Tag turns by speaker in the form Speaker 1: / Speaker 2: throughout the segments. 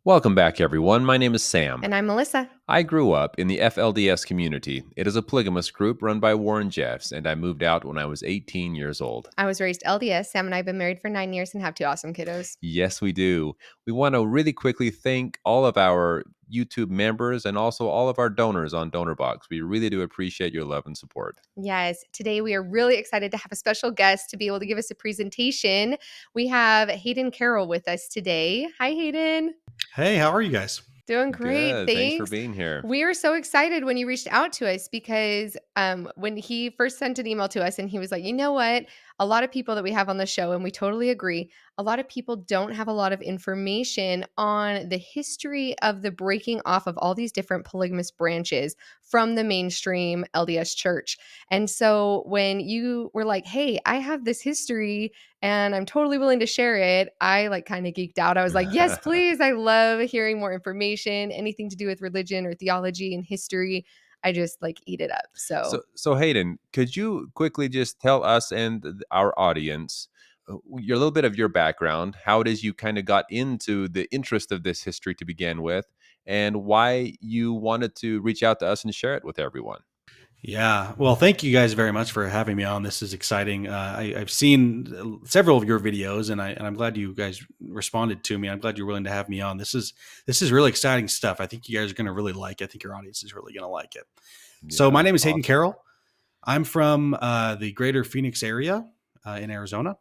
Speaker 1: Welcome back, everyone. My name is Sam.
Speaker 2: And I'm Melissa.
Speaker 1: I grew up in the FLDS community. It is a polygamous group run by Warren Jeffs, and I moved out when I was 18 years old.
Speaker 2: I was raised LDS. Sam and I have been married for 9 years and have two awesome kiddos.
Speaker 1: Yes, we do. We want to really quickly thank all of our YouTube members and also all of our donors on DonorBox. We really do appreciate your love and support.
Speaker 2: Yes, today we are really excited to have a special guest to be able to give us a presentation. We have Hayden Carroll with us today. Hi, Hayden.
Speaker 3: Hey, how are you guys?
Speaker 2: Doing great.
Speaker 1: Good. Thanks for
Speaker 2: Thanks.
Speaker 1: being here.
Speaker 2: We were so excited when you reached out to us because when he first sent an email to us and he was like, you know what? A lot of people that we have on the show, and we totally agree, a lot of people don't have a lot of information on the history of the breaking off of all these different polygamous branches from the mainstream LDS church. And so when you were like, hey, I have this history and I'm totally willing to share it, I like kind of geeked out. I was like, yes, please. I love hearing more information, anything to do with religion or theology and history. I just like eat it up.
Speaker 1: So Hayden, could you quickly just tell us and our audience your little bit of your background, how it is you kind of got into the interest of this history to begin with, and why you wanted to reach out to us and share it with everyone?
Speaker 3: Yeah, well, thank you guys very much for having me on. This is exciting. I've seen several of your videos, and I'm glad you guys responded to me. I'm glad you're willing to have me on. This is really exciting stuff. I think you guys are going to really like it. I think your audience is really going to like it. So my name is Hayden Carroll. I'm from the greater Phoenix area in Arizona,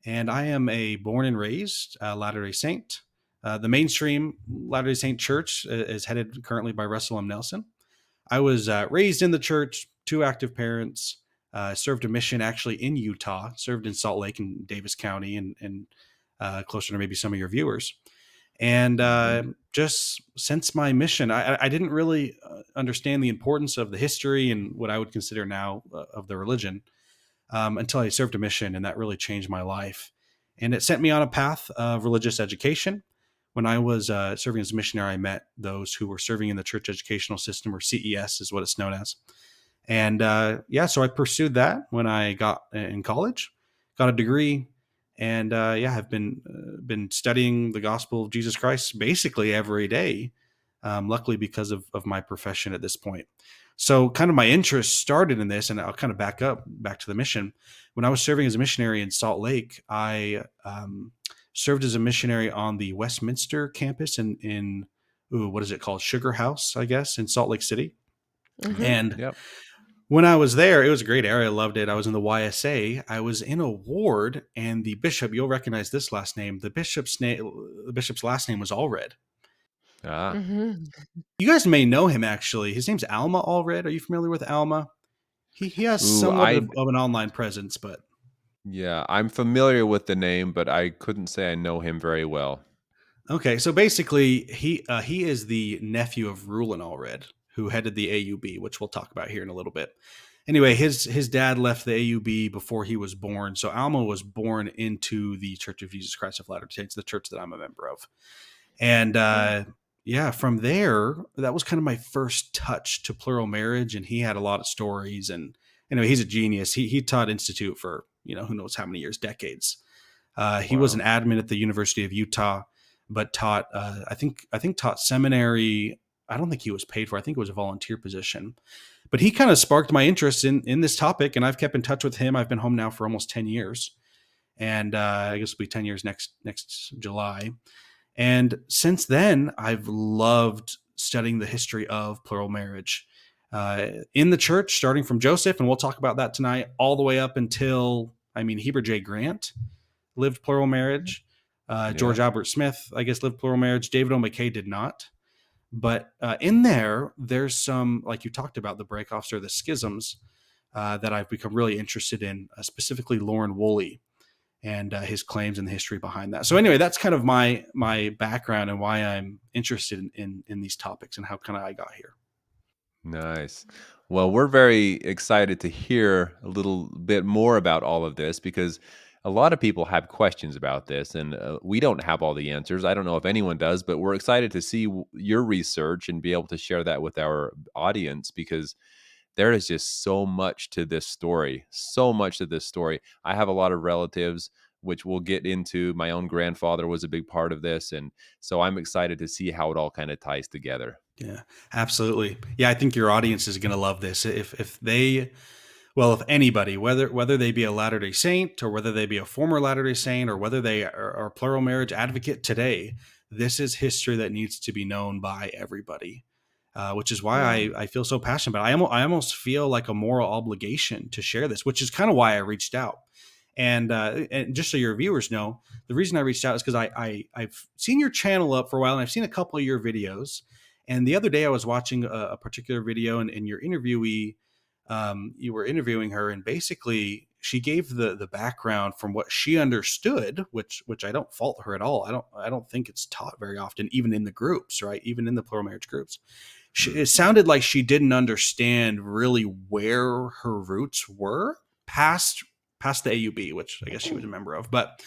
Speaker 3: and I am a born and raised Latter-day Saint. The mainstream Latter-day Saint church is headed currently by Russell M. Nelson. I was raised in the church, two active parents, served a mission actually in Utah, served in Salt Lake and Davis County and closer to maybe some of your viewers. And just since my mission, I didn't really understand the importance of the history and what I would consider now of the religion until I served a mission, and that really changed my life. And it sent me on a path of religious education. When I was serving as a missionary, I met those who were serving in the church educational system, or CES is what it's known as. And so I pursued that when I got in college, got a degree, and I've been studying the gospel of Jesus Christ basically every day, luckily because of my profession at this point. So kind of my interest started in this, and I'll kind of back to the mission. When I was serving as a missionary in Salt Lake, I served as a missionary on the Westminster campus in what is it called? Sugar House, I guess, in Salt Lake City. Mm-hmm. And when I was there, it was a great area. I loved it. I was in the YSA. I was in a ward, and the bishop, you'll recognize this last name. The bishop's last name was Allred.
Speaker 2: Mm-hmm.
Speaker 3: You guys may know him, actually. His name's Alma Allred. Are you familiar with Alma? He has somewhat of an online presence, but...
Speaker 1: Yeah, I'm familiar with the name, but I couldn't say I know him very well.
Speaker 3: Okay, so basically, he is the nephew of Rulon Allred, who headed the AUB, which we'll talk about here in a little bit. Anyway, his dad left the AUB before he was born, so Alma was born into the Church of Jesus Christ of Latter-day Saints, the church that I'm a member of. And from there, that was kind of my first touch to plural marriage, and he had a lot of stories, and he's a genius. He taught Institute for who knows how many years, decades. He was an admin at the University of Utah, but taught I think taught seminary. I don't think he was paid for. I think it was a volunteer position. But he kind of sparked my interest in this topic, and I've kept in touch with him. I've been home now for almost 10 years, and I guess it'll be 10 years next July. And since then, I've loved studying the history of plural marriage in the church, starting from Joseph, and we'll talk about that tonight, all the way up until, Heber J. Grant lived plural marriage. George Albert Smith, I guess, lived plural marriage. David O. McKay did not. But in there's some, like you talked about, the breakoffs or the schisms that I've become really interested in, specifically Lauren Woolley and his claims and the history behind that. So anyway, that's kind of my background and why I'm interested in these topics and how kind of I got here.
Speaker 1: Nice. Well, we're very excited to hear a little bit more about all of this because a lot of people have questions about this, and we don't have all the answers. I don't know if anyone does, but we're excited to see your research and be able to share that with our audience because there is just so much to this story, I have a lot of relatives which we'll get into. My own grandfather was a big part of this. And so I'm excited to see how it all kind of ties together.
Speaker 3: Yeah, absolutely. Yeah, I think your audience is going to love this. If they, well, if anybody, whether they be a Latter-day Saint or whether they be a former Latter-day Saint or whether they are a plural marriage advocate today, this is history that needs to be known by everybody. Which is why
Speaker 2: Yeah.
Speaker 3: I feel so passionate. But I almost feel like a moral obligation to share this, which is kind of why I reached out. And just so your viewers know, the reason I reached out is because I've seen your channel up for a while, and I've seen a couple of your videos. And the other day I was watching a particular video, and in your interviewee, you were interviewing her, and basically she gave the background from what she understood, which I don't fault her at all. I don't think it's taught very often, even in the groups, right? Even in the plural marriage groups. It sounded like she didn't understand really where her roots were past the AUB, which I guess she was a member of. But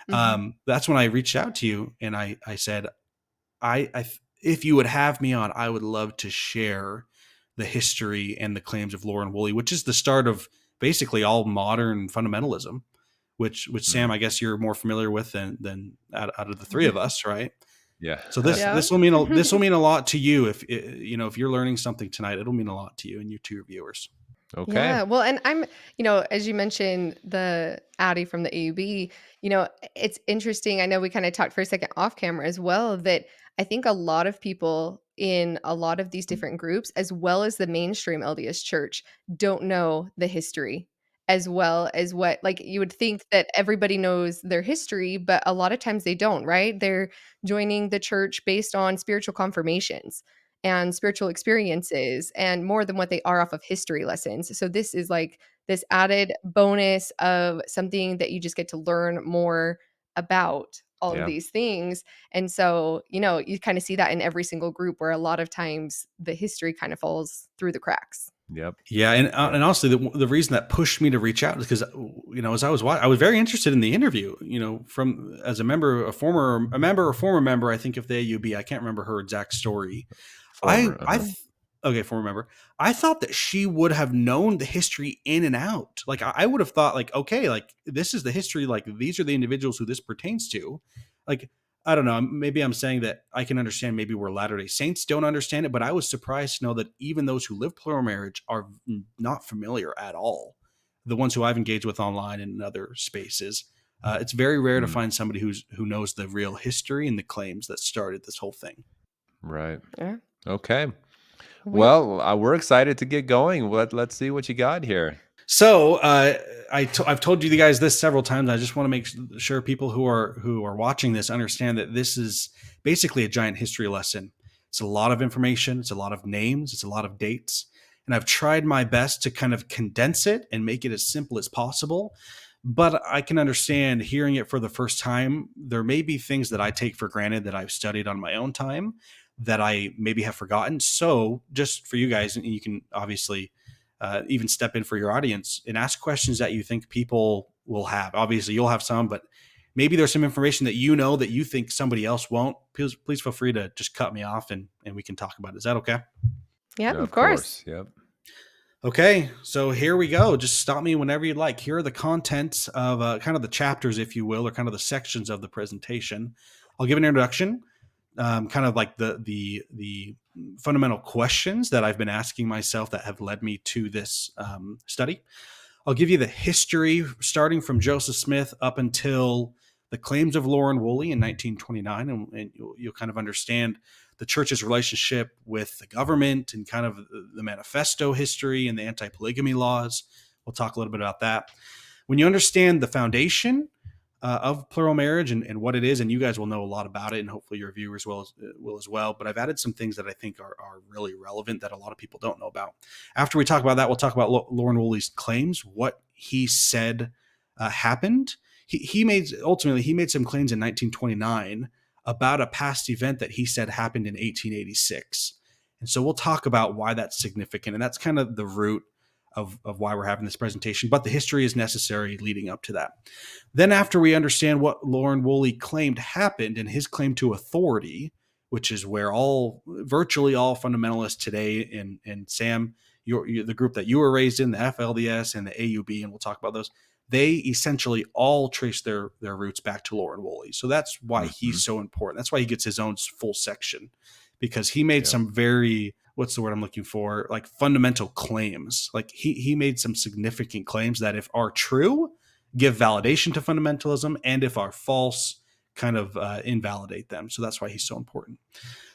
Speaker 3: that's when I reached out to you, and I said, if you would have me on, I would love to share the history and the claims of Lauren Woolley, which is the start of basically all modern fundamentalism, which Sam, I guess you're more familiar with than out of the three of us, right?
Speaker 1: Yeah.
Speaker 3: So this will mean a lot to you if you're learning something tonight. It'll mean a lot to you and to your viewers.
Speaker 1: Okay.
Speaker 2: Yeah. Well, and I'm, as you mentioned, the Addie from the AUB, it's interesting. I know we kind of talked for a second off camera as well, that I think a lot of people in a lot of these different groups, as well as the mainstream LDS church, don't know the history as well as what, like, you would think that everybody knows their history, but a lot of times they don't, right? They're joining the church based on spiritual confirmations and spiritual experiences and more than what they are off of history lessons. So this is like this added bonus of something that you just get to learn more about all of
Speaker 1: Yeah.
Speaker 2: these things. And so, you kind of see that in every single group where a lot of times the history kind of falls through the cracks.
Speaker 1: Yep.
Speaker 3: Yeah, and honestly, the reason that pushed me to reach out is because as I was watching, I was very interested in the interview. From as a member, a former member, I think of the AUB. I can't remember her exact story.
Speaker 1: Former,
Speaker 3: Former member. I thought that she would have known the history in and out. Like I would have thought, like, okay, like this is the history. Like these are the individuals who this pertains to. Like I don't know. Maybe I'm saying that I can understand maybe where Latter-day Saints don't understand it, but I was surprised to know that even those who live plural marriage are not familiar at all. The ones who I've engaged with online and in other spaces. It's very rare to find somebody who knows the real history and the claims that started this whole thing.
Speaker 1: Right.
Speaker 2: Yeah.
Speaker 1: Okay. Well, we're excited to get going. Let's see what you got here.
Speaker 3: So I've told you guys this several times. I just want to make sure people who are watching this understand that this is basically a giant history lesson. It's a lot of information. It's a lot of names. It's a lot of dates. And I've tried my best to kind of condense it and make it as simple as possible. But I can understand hearing it for the first time. There may be things that I take for granted that I've studied on my own time that I maybe have forgotten. So just for you guys, and you can obviously even step in for your audience and ask questions that you think people will have. Obviously, you'll have some, but maybe there's some information that that you think somebody else won't. Please feel free to just cut me off and we can talk about it. Is that okay?
Speaker 2: Yeah, of course.
Speaker 1: Yep.
Speaker 3: Okay, so here we go. Just stop me whenever you'd like. Here are the contents of kind of the chapters, if you will, or kind of the sections of the presentation. I'll give an introduction, kind of like the fundamental questions that I've been asking myself that have led me to this study. I'll give you the history starting from Joseph Smith up until the claims of Lauren Woolley in 1929, and you'll kind of understand the church's relationship with the government and kind of the manifesto history and the anti-polygamy laws. We'll talk a little bit about that. When you understand the foundation of plural marriage and what it is, and you guys will know a lot about it, and hopefully your viewers will as well. But I've added some things that I think are really relevant that a lot of people don't know about. After we talk about that, we'll talk about Lauren Woolley's claims, what he said happened. He made some claims in 1929 about a past event that he said happened in 1886. And so we'll talk about why that's significant. And that's kind of the root of why we're having this presentation. But the history is necessary leading up to that. Then after we understand what Lauren Woolley claimed happened and his claim to authority, which is where virtually all fundamentalists today, and Sam, the group that you were raised in, the FLDS and the AUB, and we'll talk about those, they essentially all trace their roots back to Lauren Woolley. So that's why he's so important. That's why he gets his own full section, because he made some very, what's the word I'm looking for? Like fundamental claims. Like he made some significant claims that, if are true, give validation to fundamentalism, and if are false, kind of invalidate them. So that's why he's so important.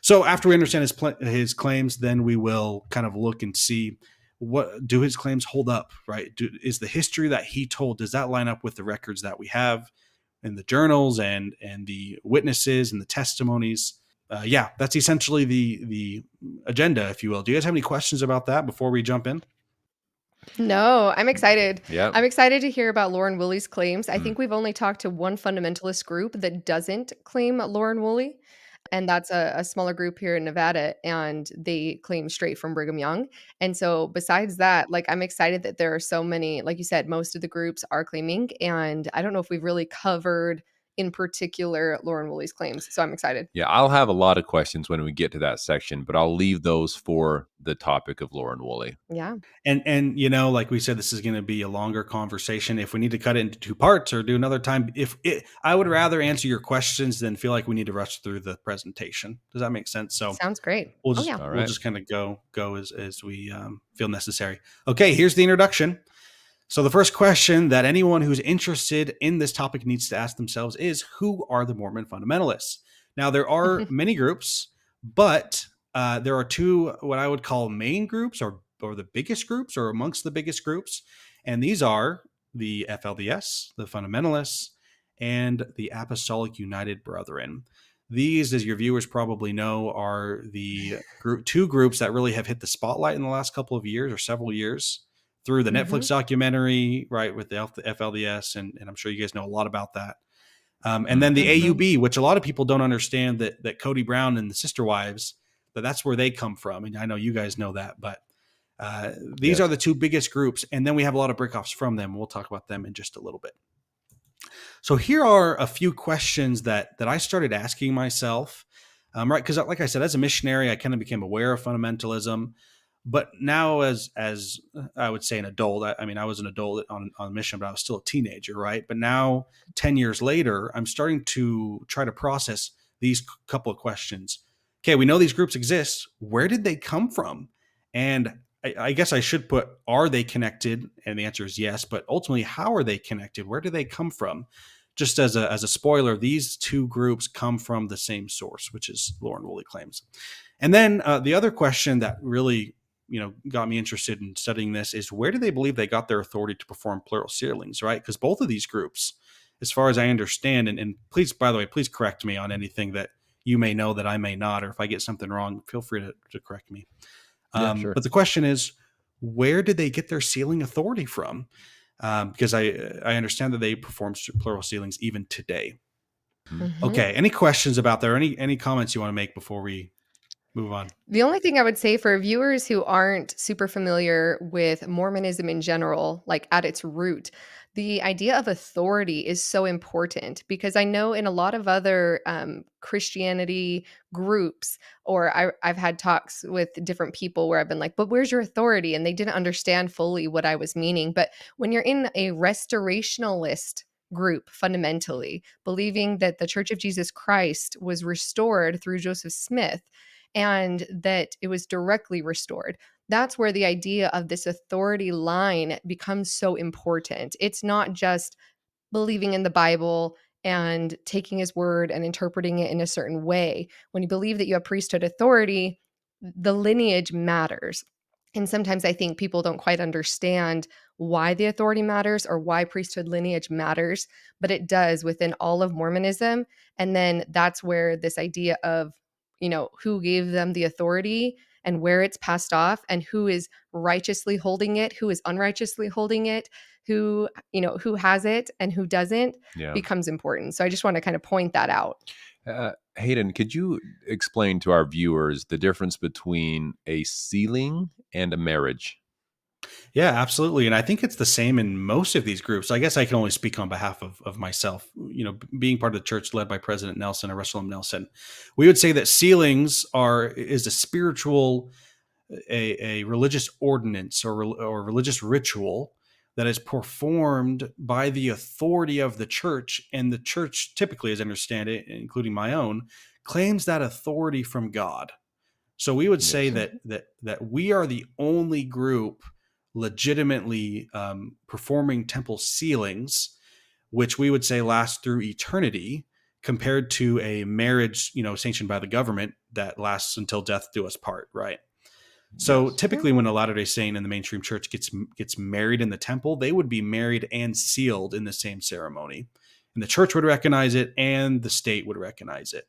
Speaker 3: So after we understand his claims, then we will kind of look and see, what do his claims hold up, right? Is the history that he told, does that line up with the records that we have in the journals and the witnesses and the testimonies? Yeah, that's essentially the agenda, if you will. Do you guys have any questions about that before we jump in?
Speaker 2: No, I'm excited.
Speaker 1: Yeah.
Speaker 2: I'm excited to hear about Lauren Woolley's claims. I think we've only talked to one fundamentalist group that doesn't claim Lauren Woolley, and that's a smaller group here in Nevada, and they claim straight from Brigham Young. And so besides that, like, I'm excited that there are so many, like you said, most of the groups are claiming, and I don't know if we've really covered in particular Lauren Woolley's claims. So I'm excited.
Speaker 1: Yeah, I'll have a lot of questions when we get to that section, but I'll leave those for the topic of Lauren Woolley.
Speaker 2: Yeah.
Speaker 3: And like we said, this is going to be a longer conversation. If we need to cut it into two parts or do another time, I would rather answer your questions than feel like we need to rush through the presentation. Does that make sense? So
Speaker 2: Sounds great.
Speaker 3: we'll just
Speaker 2: Yeah.
Speaker 3: we'll just kind of go as we feel necessary. Okay, here's the introduction. So the first question that anyone who's interested in this topic needs to ask themselves is, who are the Mormon fundamentalists? Now, there are many groups, but there are two what I would call main groups, or the biggest groups, or amongst the biggest groups. And these are the FLDS, the Fundamentalists, and the Apostolic United Brethren. These, as your viewers probably know, are the two groups that really have hit the spotlight in the last couple of years or several years through the Netflix documentary, right, with the FLDS. And I'm sure you guys know a lot about that. And then the AUB, which a lot of people don't understand, that Cody Brown and the Sister Wives, that's where they come from. And I know you guys know that, but these are the two biggest groups. And then we have a lot of breakoffs from them. We'll talk about them in just a little bit. So here are a few questions that I started asking myself, right? Because like I said, as a missionary, I kind of became aware of fundamentalism. But now, as I would say, an adult, I mean, I was an adult on a mission, but I was still a teenager, right? But now, 10 years later, I'm starting to try to process these couple of questions. Okay, we know these groups exist. Where did they come from? And I guess I should put, are they connected? And the answer is yes. But ultimately, how are they connected? Where do they come from? Just as a spoiler, these two groups come from the same source, which is Lauren Woolley claims. And then the other question that really got me interested in studying this is, where do they believe they got their authority to perform plural sealings, right? Because both of these groups, as far as I understand, and please, by the way, please correct me on anything that you may know that I may not, or if I get something wrong, feel free to correct me. Sure. But the question is, where did they get their sealing authority from? Because I understand that they perform plural sealings even today. Okay, any questions about that, or any comments you want to make before we move on?
Speaker 2: The only thing I would say for viewers who aren't super familiar with Mormonism in general, like at its root, the idea of authority is so important, because I know in a lot of other Christianity groups, or I've had talks with different people where I've been like, but where's your authority? And they didn't understand fully what I was meaning. But when you're in a restorationalist group, fundamentally believing that the Church of Jesus Christ was restored through Joseph Smith, and that it was directly restored, that's where the idea of this authority line becomes so important. It's not just believing in the Bible and taking his word and interpreting it in a certain way. When you believe that you have priesthood authority, the lineage matters. And sometimes I think people don't quite understand why the authority matters or why priesthood lineage matters, but it does within all of Mormonism. And then that's where this idea of, who gave them the authority and where it's passed off, and who is righteously holding it, who is unrighteously holding it, who has it and who doesn't, becomes important. So I just want to kind of point that out.
Speaker 1: Hayden, could you explain to our viewers the difference between a sealing and a marriage?
Speaker 3: Yeah, absolutely. And I think it's the same in most of these groups. I guess I can only speak on behalf of myself, being part of the church led by President Nelson, or Russell M. Nelson. We would say that sealings is a spiritual, a religious ordinance or religious ritual that is performed by the authority of the church. And the church, typically, as I understand it, including my own, claims that authority from God. So we would say
Speaker 1: Yes.
Speaker 3: that we are the only group legitimately performing temple sealings, which we would say last through eternity, compared to a marriage, sanctioned by the government that lasts until death do us part, right? So
Speaker 1: Yes.
Speaker 3: typically, when a Latter-day Saint in the mainstream church gets married in the temple, they would be married and sealed in the same ceremony, and the church would recognize it, and the state would recognize it.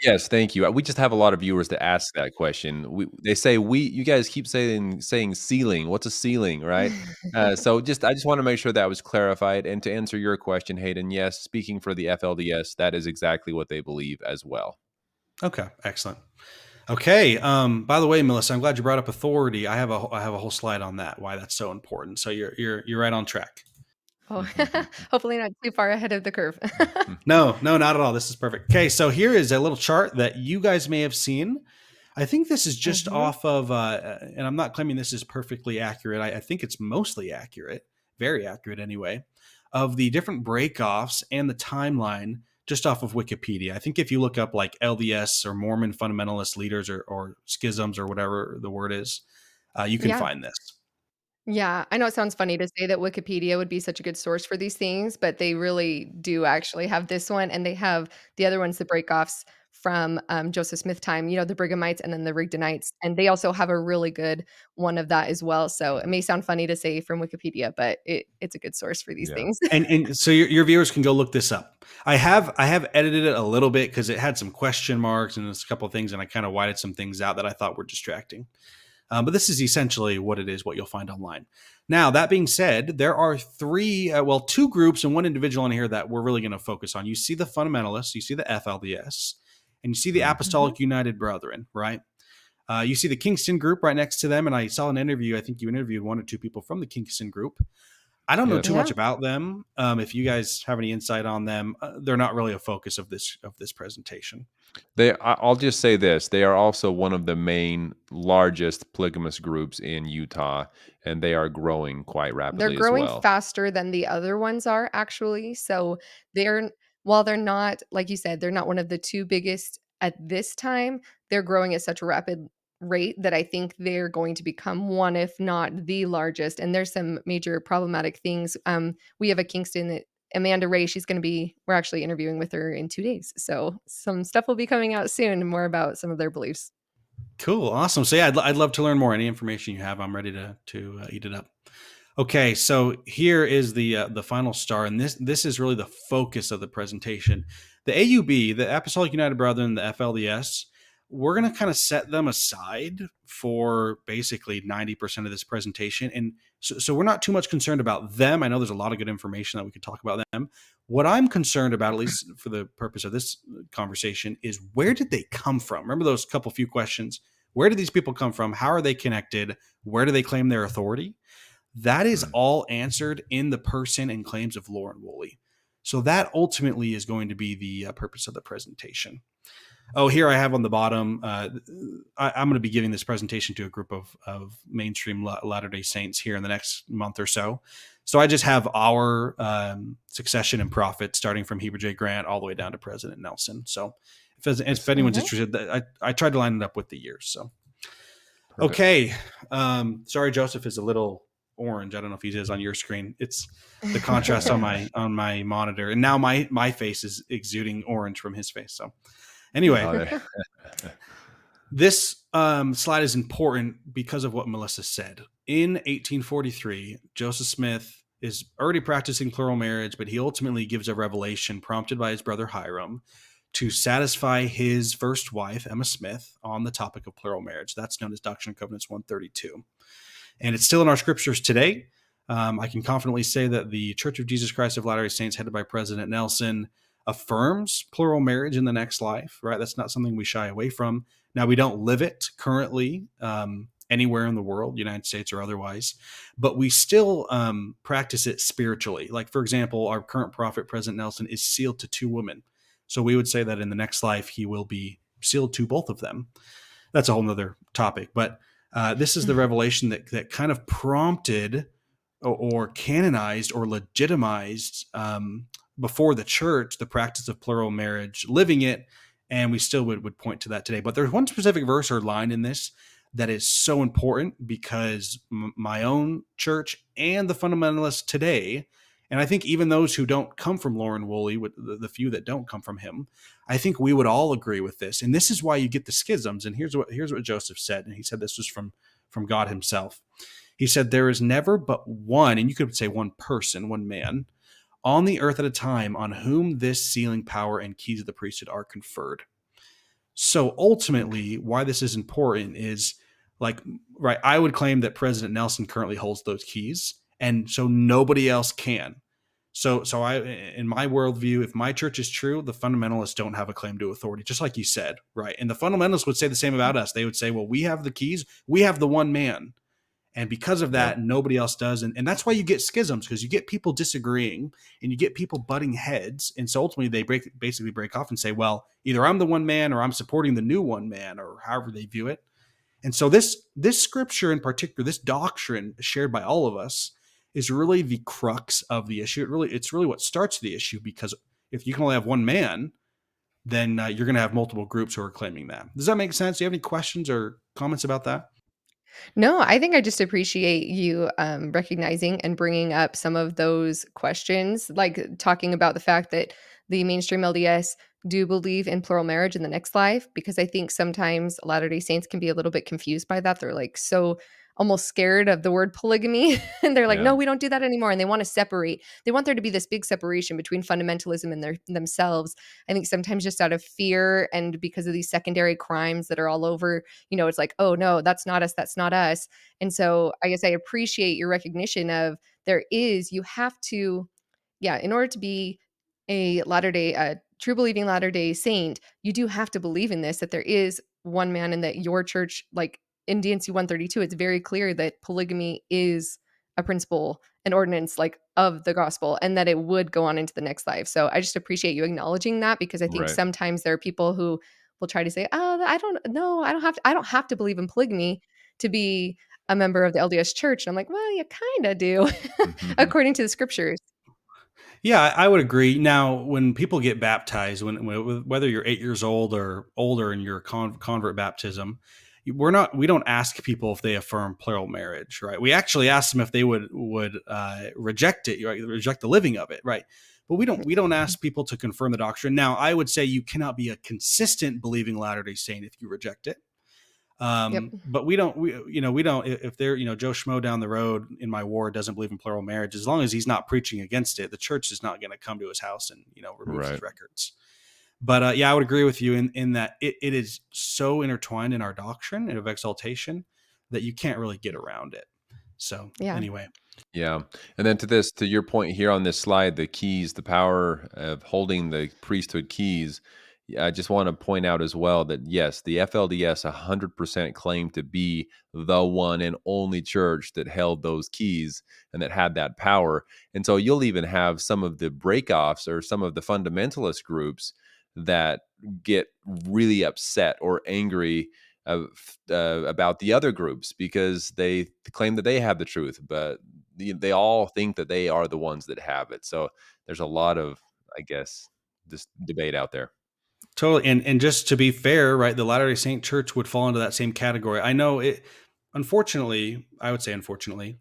Speaker 1: Yes, thank you. We just have a lot of viewers to ask that question. They say, you guys keep saying ceiling. What's a ceiling, right? I just want to make sure that was clarified. And to answer your question, Hayden, yes, speaking for the FLDS, that is exactly what they believe as well.
Speaker 3: Okay, excellent. Okay. By the way, Melissa, I'm glad you brought up authority. I have a whole slide on that. Why that's so important. So you're right on track.
Speaker 2: Oh, hopefully not too far ahead of the curve.
Speaker 3: No, not at all. This is perfect. Okay, so here is a little chart that you guys may have seen. I think this is just
Speaker 2: Mhm.
Speaker 3: off of, and I'm not claiming this is perfectly accurate. I think it's mostly accurate, very accurate anyway, of the different breakoffs and the timeline just off of Wikipedia. I think if you look up like LDS or Mormon fundamentalist leaders or schisms or whatever the word is, you can
Speaker 2: Yeah.
Speaker 3: find this.
Speaker 2: Yeah, I know it sounds funny to say that Wikipedia would be such a good source for these things, but they really do actually have this one, and they have the other ones, the breakoffs from, Joseph Smith time, the Brighamites and then the Rigdonites, and they also have a really good one of that as well, so it may sound funny to say from Wikipedia, but it's a good source for these
Speaker 1: Yeah.
Speaker 2: things.
Speaker 3: And so your viewers can go look this up. I have edited it a little bit because it had some question marks and there's a couple of things, and I kind of whited some things out that I thought were distracting. But this is essentially what it is, what you'll find online. Now, that being said, there are two groups and one individual in here that we're really going to focus on. You see the fundamentalists, you see the FLDS, and you see the
Speaker 1: Mhm.
Speaker 2: Mhm.
Speaker 3: Apostolic United Brethren, right? You see the Kingston group right next to them, and I saw an interview. I think you interviewed one or two people from the Kingston group. I don't know too
Speaker 1: Yes.
Speaker 3: much
Speaker 2: Yeah.
Speaker 3: about them. If you guys have any insight on them, they're not really a focus of this presentation.
Speaker 1: I'll just say this, they are also one of the main largest polygamous groups in Utah, and they are growing quite
Speaker 2: They're
Speaker 1: rapidly as
Speaker 2: growing
Speaker 1: well.
Speaker 2: faster than the other ones are actually, so they're while they're not like you said, they're not one of the 2 biggest at this time, they're growing at such a rapid rate that I think they're going to become one, if not the largest, and there's some major problematic things. We have a Kingston that Amanda Ray, we're actually interviewing with her in 2 days, so some stuff will be coming out soon, more about some of their beliefs.
Speaker 3: Cool, awesome. So yeah, I'd love to learn more. Any information you have, I'm ready to eat it up. Okay, so here is the final star, and this is really the focus of the presentation. The AUB, the Apostolic United Brethren, the FLDS, we're going to kind of set them aside for basically 90% of this presentation, and so we're not too much concerned about them. I know there's a lot of good information that we could talk about them. What I'm concerned about, at least for the purpose of this conversation, is where did they come from? Remember those few questions? Where did these people come from? How are they connected? Where do they claim their authority? That is
Speaker 1: Mm.
Speaker 3: all answered in the person and claims of Lauren Woolley. So that ultimately is going to be the purpose of the presentation. Oh, here I have on the bottom, I'm going to be giving this presentation to a group of mainstream Latter-day Saints here in the next month or so. So I just have our succession and profit starting from Heber J. Grant all the way down to President Nelson. So if anyone's
Speaker 2: Mhm.
Speaker 3: interested, I tried to line it up with the years. So
Speaker 1: Perfect.
Speaker 3: okay. Sorry, Joseph is a little orange. I don't know if he is on your screen. It's the contrast on my monitor, and now my face is exuding orange from his face. So anyway,
Speaker 1: Oh,
Speaker 3: this slide is important because of what Melissa said. In 1843, Joseph Smith is already practicing plural marriage, but he ultimately gives a revelation prompted by his brother Hiram to satisfy his first wife, Emma Smith, on the topic of plural marriage. That's known as Doctrine and Covenants 132. And it's still in our scriptures today. I can confidently say that the Church of Jesus Christ of Latter-day Saints, headed by President Nelson, affirms plural marriage in the next life, right? That's not something we shy away from. Now, we don't live it currently anywhere in the world, United States or otherwise, but we still practice it spiritually. Like, for example, our current prophet, President Nelson, is sealed to 2 women. So we would say that in the next life, he will be sealed to both of them. That's a whole nother topic. But this is the revelation that kind of prompted or canonized or legitimized before the church the practice of plural marriage, living it, and we still would point to that today. But there's one specific verse or line in this that is so important because my own church and the fundamentalists today, and I think even those who don't come from Lauren Woolley, with the few that don't come from him, I think we would all agree with this. And this is why you get the schisms. And here's what Joseph said. And he said this was from God himself. He said, there is never but one, and you could say one person, one man, on the earth at a time on whom this sealing power and keys of the priesthood are conferred. So ultimately, why this is important is, like, right, I would claim that President Nelson currently holds those keys, and so nobody else can. So I, in my worldview, if my church is true, the fundamentalists don't have a claim to authority, just like you said, right? And the fundamentalists would say the same about us. They would say, well, we have the keys, we have the one man. And because of
Speaker 1: Yep.
Speaker 3: that, nobody else does. And that's why you get schisms, because you get people disagreeing and you get people butting heads. And so ultimately they basically break off and say, well, either I'm the one man or I'm supporting the new one man, or however they view it. And so this scripture in particular, this doctrine shared by all of us, is really the crux of the issue. It's really what starts the issue, because if you can only have one man, then you're going to have multiple groups who are claiming that. Does that make sense? Do you have any questions or comments about that?
Speaker 2: No, I think I just appreciate you recognizing and bringing up some of those questions, like talking about the fact that the mainstream LDS do believe in plural marriage in the next life, because I think sometimes Latter-day Saints can be a little bit confused by that. They're like so almost scared of the word polygamy. And they're like,
Speaker 1: Yeah.
Speaker 2: no, we don't do that anymore. And they want to separate. They want there to be this big separation between fundamentalism and themselves. I think sometimes just out of fear and because of these secondary crimes that are all over, it's like, oh no, that's not us, that's not us. And so I guess I appreciate your recognition of you have to, yeah, in order to be a true believing Latter-day Saint, you do have to believe in this, that there is one man, and that your church, like in D&C 132, it's very clear that polygamy is a principle, an ordinance like of the gospel, and that it would go on into the next life. So I just appreciate you acknowledging that, because I think
Speaker 1: Right.
Speaker 2: sometimes there are people who will try to say, "Oh, I don't know, I don't have to believe in polygamy to be a member of the LDS church." And I'm like, "Well, you kind of do
Speaker 1: Mhm.
Speaker 2: according to the scriptures."
Speaker 3: Yeah, I would agree. Now, when people get baptized, whether you're 8 years old or older in your convert baptism, we don't ask people if they affirm plural marriage, right? We actually ask them if they would reject it, right? Reject the living of it, right? But we don't ask people to confirm the doctrine. Now, I would say you cannot be a consistent believing Latter-day Saint if you reject it.
Speaker 2: Yep.
Speaker 3: But we don't, if they're, Joe Schmo down the road in my ward doesn't believe in plural marriage, as long as he's not preaching against it, the church is not going to come to his house and, remove his
Speaker 1: Right.
Speaker 3: records. But yeah, I would agree with you in that it is so intertwined in our doctrine and of exaltation that you can't really get around it. So
Speaker 2: Yeah.
Speaker 3: anyway,
Speaker 1: Yeah. And then to your point here on this slide, the keys, the power of holding the priesthood keys. I just want to point out as well that yes, the FLDS 100% claimed to be the one and only church that held those keys and that had that power. And so you'll even have some of the breakoffs or some of the fundamentalist groups that get really upset or angry about the other groups because they claim that they have the truth, but they all think that they are the ones that have it. So there's a lot of, I guess, this debate out there.
Speaker 3: totally. And just to be fair, right, the Latter-day Saint Church would fall into that same category. I know it, unfortunately, I would say unfortunately,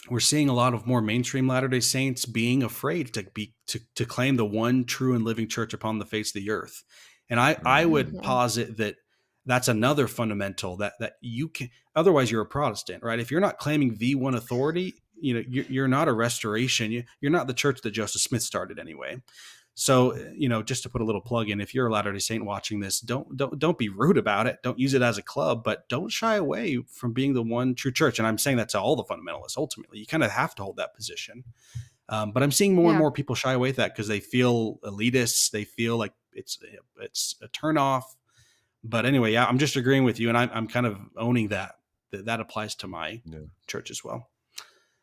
Speaker 3: we're seeing a lot of more mainstream Latter-day Saints being afraid to claim the one true and living church upon the face of the earth. And I would
Speaker 2: Mhm.
Speaker 3: posit that that's another fundamental that you can, otherwise you're a Protestant, right? If you're not claiming the one authority, you're not a restoration. You're not the church that Joseph Smith started anyway. So, just to put a little plug in, if you're a Latter-day Saint watching this, don't be rude about it. Don't use it as a club, but don't shy away from being the one true church. And I'm saying that to all the fundamentalists. Ultimately, you kind of have to hold that position. But I'm seeing more and
Speaker 2: Yeah.
Speaker 3: more people shy away from that because they feel elitist. They feel like it's a turnoff. But anyway, yeah, I'm just agreeing with you, and I'm kind of owning that applies to my
Speaker 1: Yeah.
Speaker 3: church as well.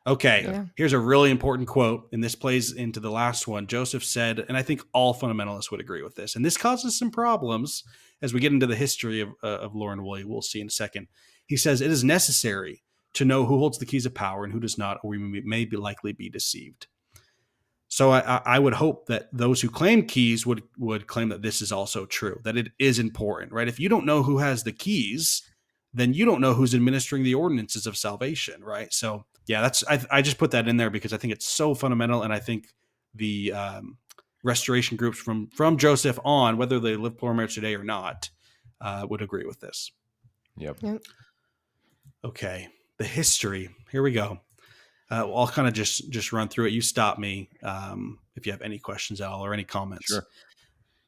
Speaker 3: Okay,
Speaker 1: Yeah.
Speaker 2: Yeah.
Speaker 3: here's a really important quote, and this plays into the last one. Joseph said, and I think all fundamentalists would agree with this, and this causes some problems as we get into the history of Lauren Woolley. We'll see in a second. He says, it is necessary to know who holds the keys of power and who does not, or we may be likely be deceived. So I would hope that those who claim keys would claim that this is also true, that it is important, right? If you don't know who has the keys, then you don't know who's administering the ordinances of salvation, right? So yeah, I just put that in there because I think it's so fundamental, and I think the restoration groups from Joseph on, whether they live plural marriage today or not, would agree with this.
Speaker 1: Yep.
Speaker 3: Okay, the history. Here we go. I'll kind of just run through it. You stop me if you have any questions at all or any comments.
Speaker 1: Sure.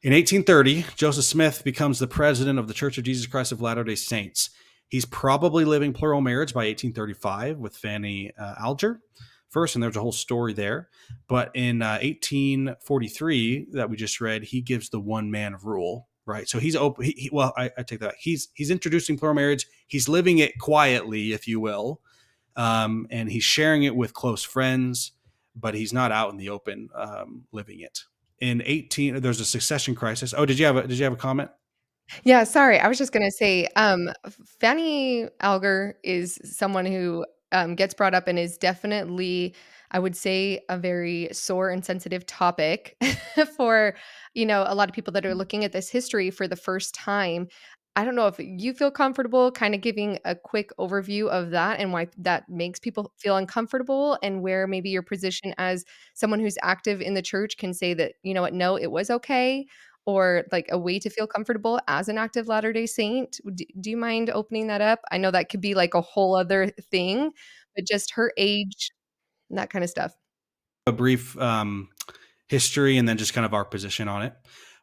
Speaker 3: In 1830, Joseph Smith becomes the president of the Church of Jesus Christ of Latter-day Saints. He's probably living plural marriage by 1835 with Fanny Alger first, and there's a whole story there. But in 1843 that we just read, he gives the one-man rule, right? So he's open. I take that. He's introducing plural marriage. He's living it quietly, if you will, and he's sharing it with close friends, but he's not out in the open living it. In 18, there's a succession crisis. Oh, did you have a comment?
Speaker 2: Yeah, sorry. I was just gonna say, Fanny Alger is someone who gets brought up and is definitely, I would say, a very sore and sensitive topic for, a lot of people that are looking at this history for the first time. I don't know if you feel comfortable kind of giving a quick overview of that and why that makes people feel uncomfortable, and where maybe your position as someone who's active in the church can say that, you know what, no, it was okay, or like a way to feel comfortable as an active Latter-day Saint. Do you mind opening that up? I know that could be like a whole other thing, but just her age and that kind of stuff.
Speaker 3: A brief history and then just kind of our position on it.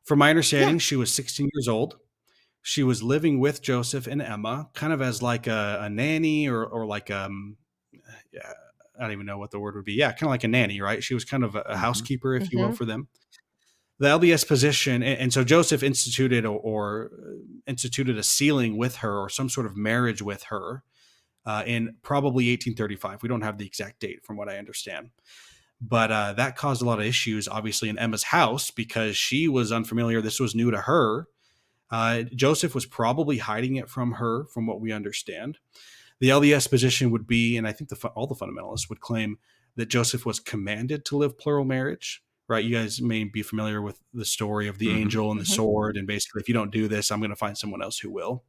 Speaker 3: From my understanding,
Speaker 2: Yeah.
Speaker 3: she was 16 years old. She was living with Joseph and Emma, kind of as like a nanny or like yeah, I don't even know what the word would be. Yeah, kind of like a nanny, right? She was kind of a housekeeper, if you will,
Speaker 2: Mhm.
Speaker 3: for them. The LDS position, and so Joseph instituted or instituted a sealing with her or some sort of marriage with her in probably 1835. We don't have the exact date from what I understand. But that caused a lot of issues, obviously, in Emma's house because she was unfamiliar. This was new to her. Joseph was probably hiding it from her, from what we understand. The LDS position would be, and I think all the fundamentalists would claim that Joseph was commanded to live plural marriage, right? You guys may be familiar with the story of the
Speaker 1: Mhm.
Speaker 3: angel and the
Speaker 2: Mhm.
Speaker 3: sword, and basically, if you don't do this, I'm going to find someone else who will.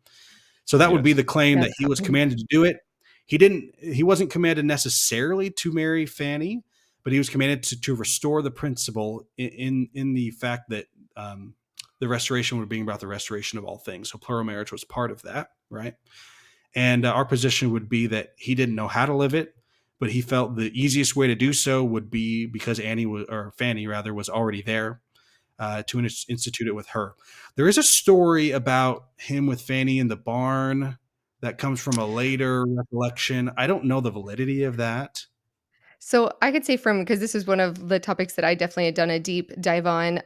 Speaker 3: So that would be
Speaker 1: Yes.
Speaker 3: the claim that
Speaker 2: That's
Speaker 3: he was
Speaker 2: something.
Speaker 3: commanded to do it. He wasn't commanded necessarily to marry Fanny, but he was commanded to restore the principle in the fact that the restoration would bring about the restoration of all things. So plural marriage was part of that, right? And our position would be that he didn't know how to live it, but he felt the easiest way to do so would be because Fanny rather was already there to institute it with her. There is a story about him with Fanny in the barn that comes from a later recollection. I don't know the validity of that.
Speaker 2: So I could say, from because this is one of the topics that I definitely had done a deep dive on.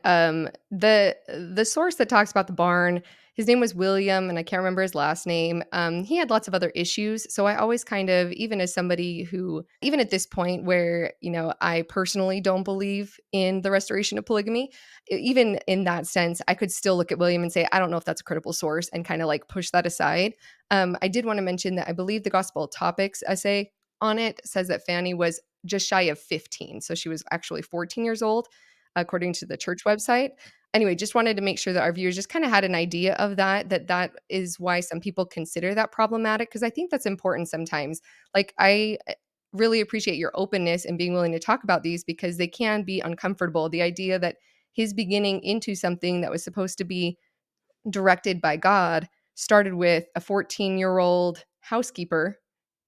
Speaker 2: The source that talks about the barn, his name was William, and I can't remember his last name. He had lots of other issues. So I always kind of, even as somebody who, even at this point where, I personally don't believe in the restoration of polygamy, even in that sense, I could still look at William and say, I don't know if that's a credible source, and kind of like push that aside. I did want to mention that I believe the Gospel Topics essay on it says that Fanny was just shy of 15. So she was actually 14 years old, according to the church website. Anyway, just wanted to make sure that our viewers just kind of had an idea of that is why some people consider that problematic. Because I think that's important sometimes. Like, I really appreciate your openness and being willing to talk about these, because they can be uncomfortable. The idea that his beginning into something that was supposed to be directed by God started with a 14-year-old housekeeper,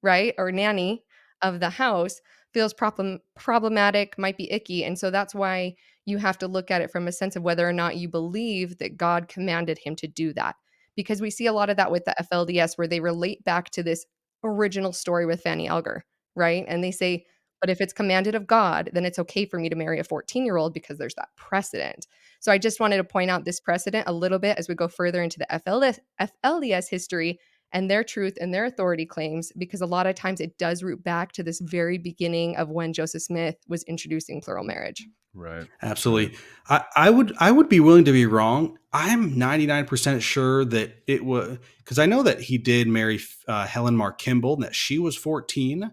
Speaker 2: right? Or nanny of the house, feels problematic, might be icky. And so that's why you have to look at it from a sense of whether or not you believe that God commanded him to do that. Because we see a lot of that with the FLDS, where they relate back to this original story with Fanny Alger, right? And they say, but if it's commanded of God, then it's okay for me to marry a 14-year-old because there's that precedent. So I just wanted to point out this precedent a little bit as we go further into the FLDS history and their truth and their authority claims, because a lot of times it does root back to this very beginning of when Joseph Smith was introducing plural marriage.
Speaker 1: Right. Right.
Speaker 3: Absolutely. I would be willing to be wrong. I'm 99% sure that it was, because I know that he did marry Helen Mar Kimball and that she was 14.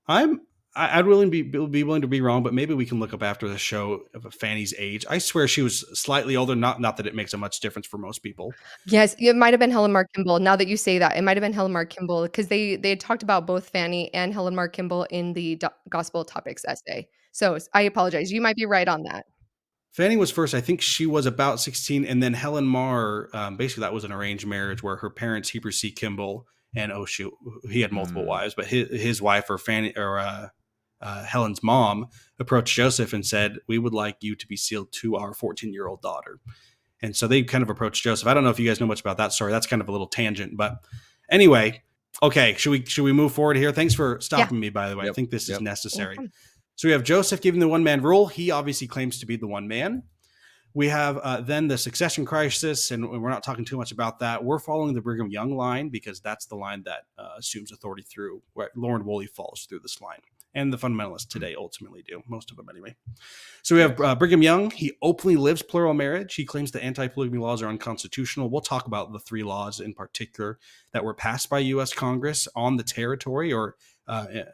Speaker 3: I'm I'd be willing to be wrong, but maybe we can look up after the show of Fanny's age. I swear she was slightly older. Not that it makes a much difference for most people.
Speaker 2: Yes, it might have been Helen Mar Kimball, now that you say that, it might have been Helen Mar Kimball, 'cause they had talked about both Fanny and Helen Mar Kimball in the Gospel Topics essay. So, I apologize, you might be right on that.
Speaker 3: Fanny was first. I think she was about 16. And then Helen Mar, basically, that was an arranged marriage where her parents, Heber C. Kimball, and oh, shoot, he had multiple
Speaker 1: Mm.
Speaker 3: wives, but his wife or Fanny or Helen's mom approached Joseph and said, "We would like you to be sealed to our 14-year-old daughter." And so they kind of approached Joseph. I don't know if you guys know much about that story. That's kind of a little tangent. But anyway, okay, should we move forward here? Thanks for
Speaker 2: Yeah,
Speaker 3: stopping me, by the way. I
Speaker 1: Yep.
Speaker 3: think this is
Speaker 1: Yep.
Speaker 2: no
Speaker 3: necessary.
Speaker 2: problem.
Speaker 3: So we have Joseph giving the one-man rule. He obviously claims to be the one man. We have then the succession crisis, and we're not talking too much about that. We're following the Brigham Young line because that's the line that assumes authority through. Where Lauren Woolley falls through this line, and the fundamentalists today ultimately do, most of them anyway. So we have
Speaker 1: Yes.
Speaker 3: Brigham Young. He openly lives plural marriage. He claims the anti-polygamy laws are unconstitutional. We'll talk about the 3 laws in particular that were passed by U.S. Congress on the territory or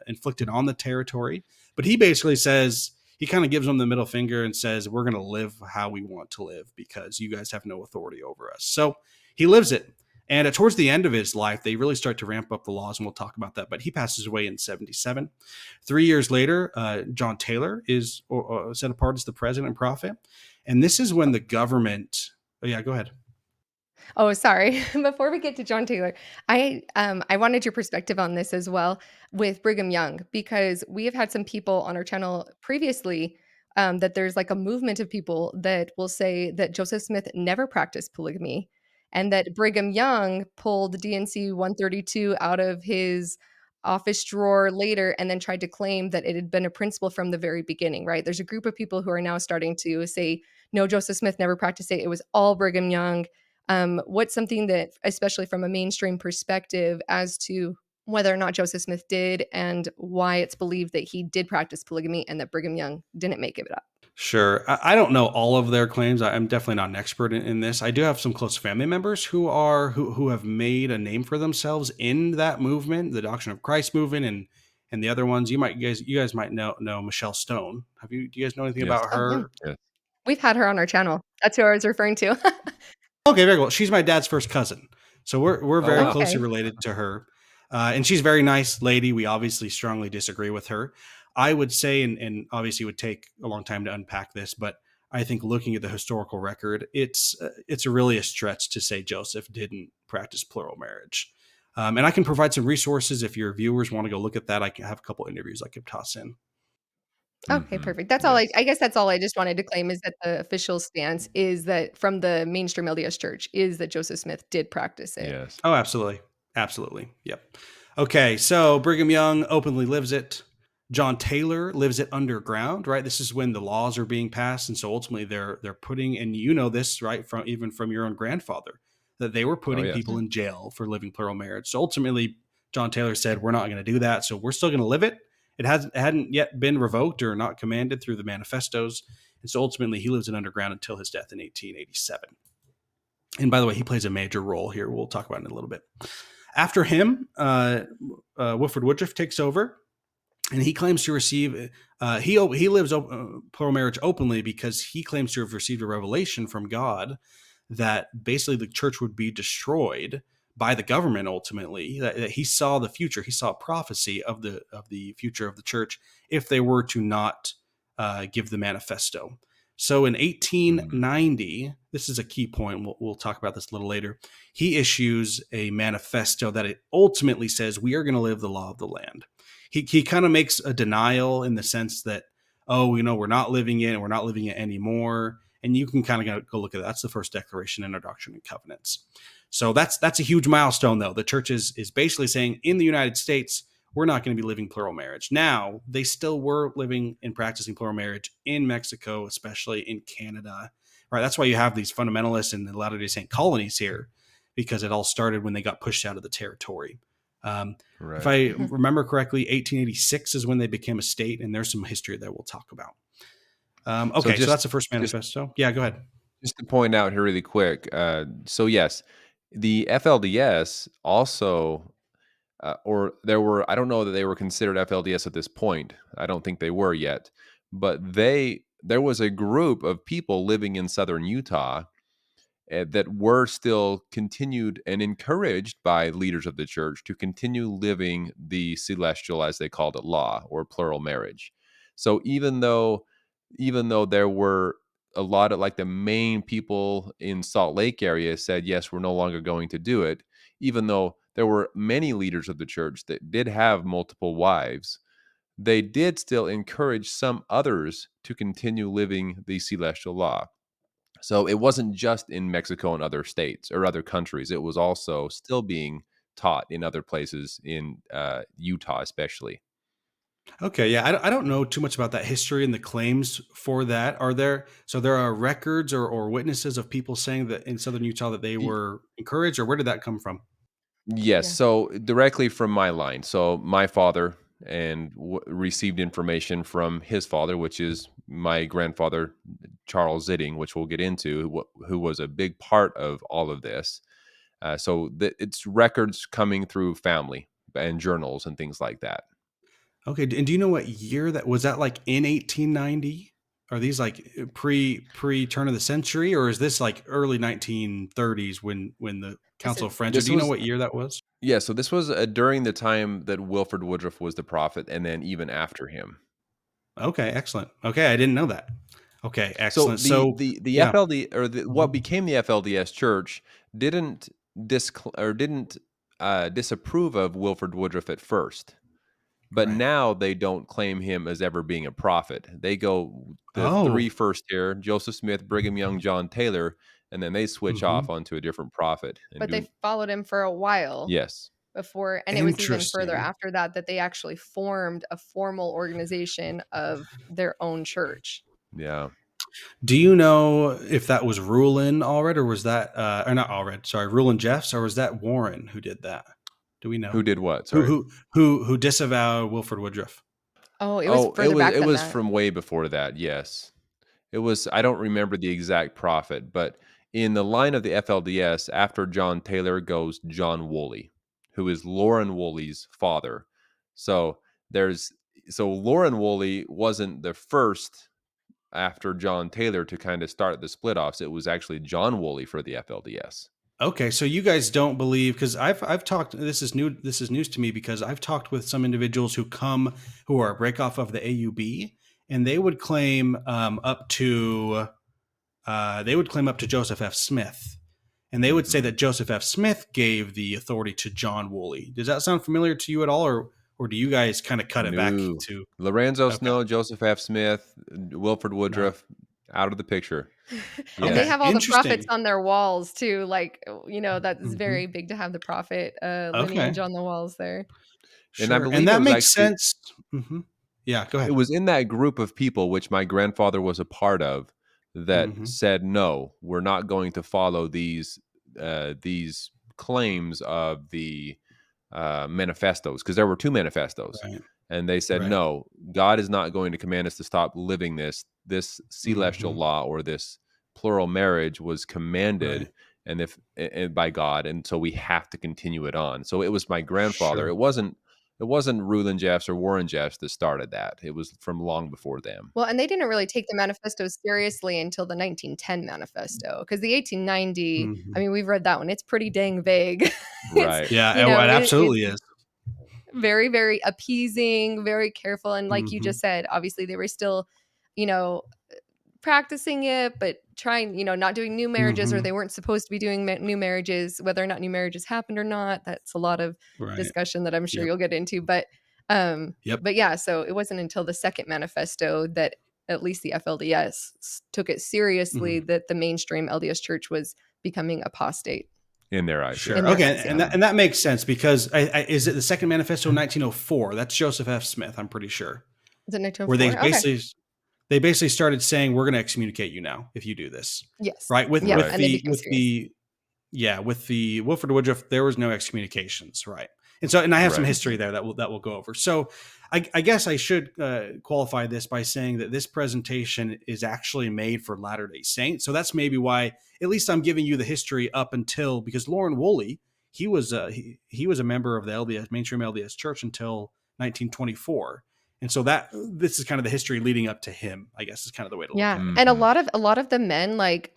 Speaker 3: inflicted on the territory. But he basically says, he kind of gives them the middle finger and says, we're going to live how we want to live because you guys have no authority over us. So he lives it. And towards the end of his life, they really start to ramp up the laws, and we'll talk about that. But he passes away in 77. 3 years later, John Taylor is set apart as the president and prophet. And this is when the government. Oh, yeah, go ahead.
Speaker 2: Oh, sorry. Before we get to John Taylor, I wanted your perspective on this as well with Brigham Young, because we have had some people on our channel previously, that there's like a movement of people that will say that Joseph Smith never practiced polygamy and that Brigham Young pulled DNC 132 out of his office drawer later and then tried to claim that it had been a principle from the very beginning, right? There's a group of people who are now starting to say, no, Joseph Smith never practiced it. It was all Brigham Young. What's something that, especially from a mainstream perspective, as to whether or not Joseph Smith did and why it's believed that he did practice polygamy and that Brigham Young didn't make it up?
Speaker 3: Sure. I don't know all of their claims. I'm definitely not an expert in this. I do have some close family members who have made a name for themselves in that movement, the Doctrine of Christ movement, and the other ones. You guys might know Michelle Stone. Do you guys know anything
Speaker 1: Yes.
Speaker 3: about
Speaker 2: Oh, yeah.
Speaker 3: her?
Speaker 1: Yes.
Speaker 2: We've had her on our channel. That's who I was referring to.
Speaker 3: Okay, very cool. She's my dad's first cousin, so we're
Speaker 1: Oh,
Speaker 3: very
Speaker 1: wow.
Speaker 3: closely
Speaker 2: Okay.
Speaker 3: related to her, and she's a very nice lady. We obviously strongly disagree with her. I would say, and obviously it would take a long time to unpack this, but I think looking at the historical record, it's really a stretch to say Joseph didn't practice plural marriage. And I can provide some resources if your viewers want to go look at that. I can have a couple interviews I could toss in.
Speaker 2: Okay,
Speaker 1: Mhm.
Speaker 2: perfect. That's all
Speaker 1: Yes.
Speaker 2: I guess that's all I just wanted to claim, is that the official stance is that from the mainstream LDS church is that Joseph Smith did practice it.
Speaker 1: Yes.
Speaker 3: Oh, absolutely. Absolutely. Yep. Okay. So Brigham Young openly lives it. John Taylor lives it underground, right? This is when the laws are being passed. And so ultimately they're putting, and you know this, right, from your own grandfather, that they were
Speaker 1: Oh,
Speaker 3: putting
Speaker 1: yes.
Speaker 3: people in jail for living plural marriage. So ultimately, John Taylor said, we're not going to do that. So we're still going to live it. It hadn't yet been revoked or not commanded through the manifestos. And so ultimately he lives it underground until his death in 1887. And by the way, he plays a major role here. We'll talk about it in a little bit. After him, Wilford Woodruff takes over, and he claims to receive. He lives plural marriage openly because he claims to have received a revelation from God that basically the church would be destroyed by the government ultimately. That he saw the future. He saw a prophecy of the future of the church if they were to not give the manifesto. So in
Speaker 1: Mm.
Speaker 3: 1890, this is a key point. We'll talk about this a little later. He issues a manifesto that it ultimately says we are going to live the law of the land. He kind of makes a denial in the sense that, oh, we're not living it and we're not living it anymore. And you can kind of go look at that. That's the first declaration in our Doctrine and Covenants. So that's a huge milestone, though. The church is basically saying in the United States, we're not going to be living plural marriage. Now, they still were living and practicing plural marriage in Mexico, especially in Canada. Right? That's why you have these fundamentalists and the Latter-day Saint colonies here, because it all started when they got pushed out of the territory. If
Speaker 1: Right.
Speaker 3: I remember correctly, 1886 is when they became a state, and there's some history that we'll talk about.
Speaker 1: So
Speaker 3: Okay, so that's the first
Speaker 1: just
Speaker 3: manifesto. Yeah, go ahead.
Speaker 1: just to point out here really quick, so yes, the FLDS also, or there were, I don't know that they were considered FLDS at this point. I don't think they were yet, but there was a group of people living in southern Utah that were still continued and encouraged by leaders of the church to continue living the celestial, as they called it, law or plural marriage. So even though there were a lot of, like, the main people in Salt Lake area said, yes, we're no longer going to do it, even though there were many leaders of the church that did have multiple wives, they did still encourage some others to continue living the celestial law. So it wasn't just in Mexico and other states or other countries. It was also still being taught in other places in Utah, especially.
Speaker 3: Okay, yeah, I don't know too much about that history and the claims for that. There are records or witnesses of people saying that in southern Utah that they
Speaker 1: Y-
Speaker 3: were encouraged, or where did that come from?
Speaker 1: Yes.
Speaker 2: Yeah.
Speaker 1: So directly from my line. So my father received information from his father, which is my grandfather, Charles Zitting, which we'll get into, who was a big part of all of this. It's records coming through family and journals and things like that.
Speaker 3: Okay, and do you know what year that was? That like in 1890? Are these like pre turn of the century, or is this like early 1930s when the
Speaker 2: This
Speaker 3: Council
Speaker 2: is
Speaker 3: of Friendship?
Speaker 1: This
Speaker 3: Do you know
Speaker 1: was
Speaker 3: what year that was?
Speaker 1: Yeah, so this was during the time that Wilford Woodruff was the prophet, and then even after him.
Speaker 3: Okay, excellent. Okay, I didn't know that. Okay,
Speaker 1: So
Speaker 3: excellent.
Speaker 1: the
Speaker 3: So
Speaker 1: the the
Speaker 3: yeah.
Speaker 1: FLD, or what
Speaker 3: Mhm.
Speaker 1: became the FLDS Church, didn't didn't disapprove of Wilford Woodruff at first, but
Speaker 3: Right.
Speaker 1: now they don't claim him as ever being a prophet. They go the three
Speaker 3: Oh.
Speaker 1: first here: Joseph Smith, Brigham Young, John Taylor, and then they switch
Speaker 3: Mhm.
Speaker 1: off onto a different prophet and
Speaker 2: but they
Speaker 1: do
Speaker 2: followed him for a while
Speaker 1: yes,
Speaker 2: before, and it was even further
Speaker 3: Interesting.
Speaker 2: after that that they actually formed a formal organization of their own church.
Speaker 1: yeah.
Speaker 3: Do you know if that was Rulin Allred, or was that or not Allred, sorry, Rulin Jeffs, or was that Warren who did that? Do we know?
Speaker 1: Who did what?
Speaker 3: Who
Speaker 1: Sorry.
Speaker 3: who who disavowed Wilford Woodruff?
Speaker 2: Oh, it was
Speaker 1: Oh, it
Speaker 2: further
Speaker 1: was
Speaker 2: back
Speaker 1: it
Speaker 2: than
Speaker 1: was
Speaker 2: that.
Speaker 1: from way before that, yes. It was, I don't remember the exact prophet, but in the line of the FLDS, after John Taylor goes John Woolley, who is Lauren Woolley's father. So there's so Lauren Woolley wasn't the first after John Taylor to kind of start the split offs. It was actually John Woolley for the FLDS.
Speaker 3: Okay, so you guys don't believe, because I've talked, this is news to me, because I've talked with some individuals who are a break off of the AUB, and they would claim up to Joseph F. Smith, and they would say
Speaker 1: Mhm.
Speaker 3: that Joseph F. Smith gave the authority to John Woolley. Does that sound familiar to you at all, or do you guys kind of cut it back
Speaker 1: No.
Speaker 3: to?
Speaker 1: Lorenzo
Speaker 3: Okay,
Speaker 1: Snow, Joseph F. Smith, Wilford
Speaker 3: no.
Speaker 1: Woodruff, out of the picture.
Speaker 2: And they
Speaker 3: Okay,
Speaker 1: Yes.
Speaker 2: have all the prophets
Speaker 3: interesting.
Speaker 2: on their walls too, like, that's
Speaker 3: Hmm.
Speaker 2: very big to have the prophet,
Speaker 3: Okay,
Speaker 2: lineage on the walls there.
Speaker 1: And I
Speaker 3: sure, and
Speaker 1: believe it
Speaker 3: that
Speaker 1: was
Speaker 3: makes
Speaker 1: actually
Speaker 3: sense. Hmm. Yeah, go
Speaker 1: it
Speaker 3: ahead.
Speaker 1: was in that group of people, which my grandfather was a part of, that
Speaker 3: Hmm.
Speaker 1: said, "No, we're not going to follow these claims of the manifestos," because there were two manifestos,
Speaker 3: Right,
Speaker 1: and they said,
Speaker 3: right.
Speaker 1: "No, God is not going to command us to stop living this celestial
Speaker 3: Hmm.
Speaker 1: law, or this plural marriage was
Speaker 3: Right,
Speaker 1: commanded." And if and by God, and so we have to continue it on. So it was my grandfather.
Speaker 3: sure.
Speaker 1: It wasn't Reuben Jeffs or Warren Jeffs that started that. It was from long before them.
Speaker 2: Well, and they didn't really take the manifesto seriously until the 1910 manifesto, because the 1890, I
Speaker 3: Hmm.
Speaker 2: mean, we've read that one. It's pretty dang vague. It's,
Speaker 1: Right.
Speaker 3: Yeah, it
Speaker 2: it's
Speaker 3: absolutely is.
Speaker 2: very, very appeasing, very careful. And like you
Speaker 3: Hmm.
Speaker 2: just said, obviously they were still, you know, practicing it, but trying, not doing new marriages, or
Speaker 3: Hmm.
Speaker 2: they weren't supposed to be doing new marriages, whether or not new marriages happened or not. That's a lot of
Speaker 3: Right.
Speaker 2: discussion that I'm sure
Speaker 3: Yep.
Speaker 2: you'll get into. But
Speaker 3: Yep.
Speaker 2: yeah, so it wasn't until the second manifesto that at least the FLDS took it seriously,
Speaker 3: Mhm.
Speaker 2: that the mainstream LDS church was becoming apostate
Speaker 1: In their eyes,
Speaker 3: Sure.
Speaker 2: in
Speaker 1: yes.
Speaker 2: their
Speaker 3: Okay,
Speaker 2: eyes.
Speaker 3: and
Speaker 2: Yeah.
Speaker 3: that and that makes sense because is it the Second Manifesto in 1904? That's Joseph F. Smith, I'm pretty sure.
Speaker 2: Is it
Speaker 3: Where they
Speaker 2: 1904? Okay.
Speaker 3: basically started saying we're going to excommunicate you now if you do this.
Speaker 2: Yes.
Speaker 3: Right? With
Speaker 2: Yep.
Speaker 1: Right.
Speaker 3: with
Speaker 2: And they
Speaker 3: the
Speaker 2: became
Speaker 3: with
Speaker 2: serious.
Speaker 3: the yeah, with the Wilford Woodruff there was no excommunications, right? And I have some
Speaker 1: Right.
Speaker 3: history there that we'll go over. So I guess I should qualify this by saying that this presentation is actually made for Latter-day Saints. So that's maybe why, at least I'm giving you the history up until, because Lauren Woolley, he was a member of the LDS, mainstream LDS Church until 1924. And so this is kind of the history leading up to him, I guess, is kind of the way to look
Speaker 2: Yeah,
Speaker 3: at it.
Speaker 2: and a
Speaker 1: Mhm.
Speaker 2: lot of the men, like,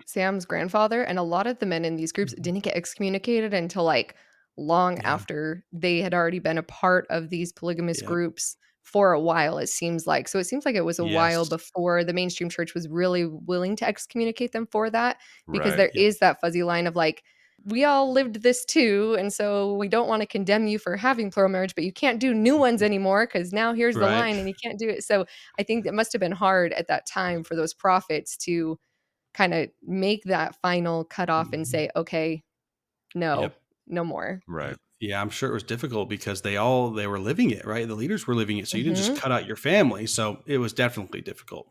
Speaker 2: Sam's grandfather and a lot of the men in these groups
Speaker 3: Mhm.
Speaker 2: didn't get excommunicated until, like, long
Speaker 3: Yeah.
Speaker 2: after they had already been a part of these polygamous
Speaker 3: Yeah.
Speaker 2: groups for a while, it seems like. So it seems like it was a while
Speaker 3: Yes.
Speaker 2: before the mainstream church was really willing to excommunicate them for that, because
Speaker 1: Right.
Speaker 2: there
Speaker 3: Yep.
Speaker 2: is that fuzzy line of, like, "We all lived this too, and so we don't wanna condemn you for having plural marriage, but you can't do new ones anymore because now here's the
Speaker 3: Right.
Speaker 2: line and you can't do it." So I think it must have been hard at that time for those prophets to kinda make that final cutoff and
Speaker 3: Mhm.
Speaker 2: say, "Okay, no,
Speaker 3: Yep.
Speaker 2: no more."
Speaker 1: Right.
Speaker 3: Yeah, I'm sure it was difficult because they were living it, right? The leaders were living it. So you didn't just
Speaker 2: Mhm.
Speaker 3: cut out your family. So it was definitely difficult.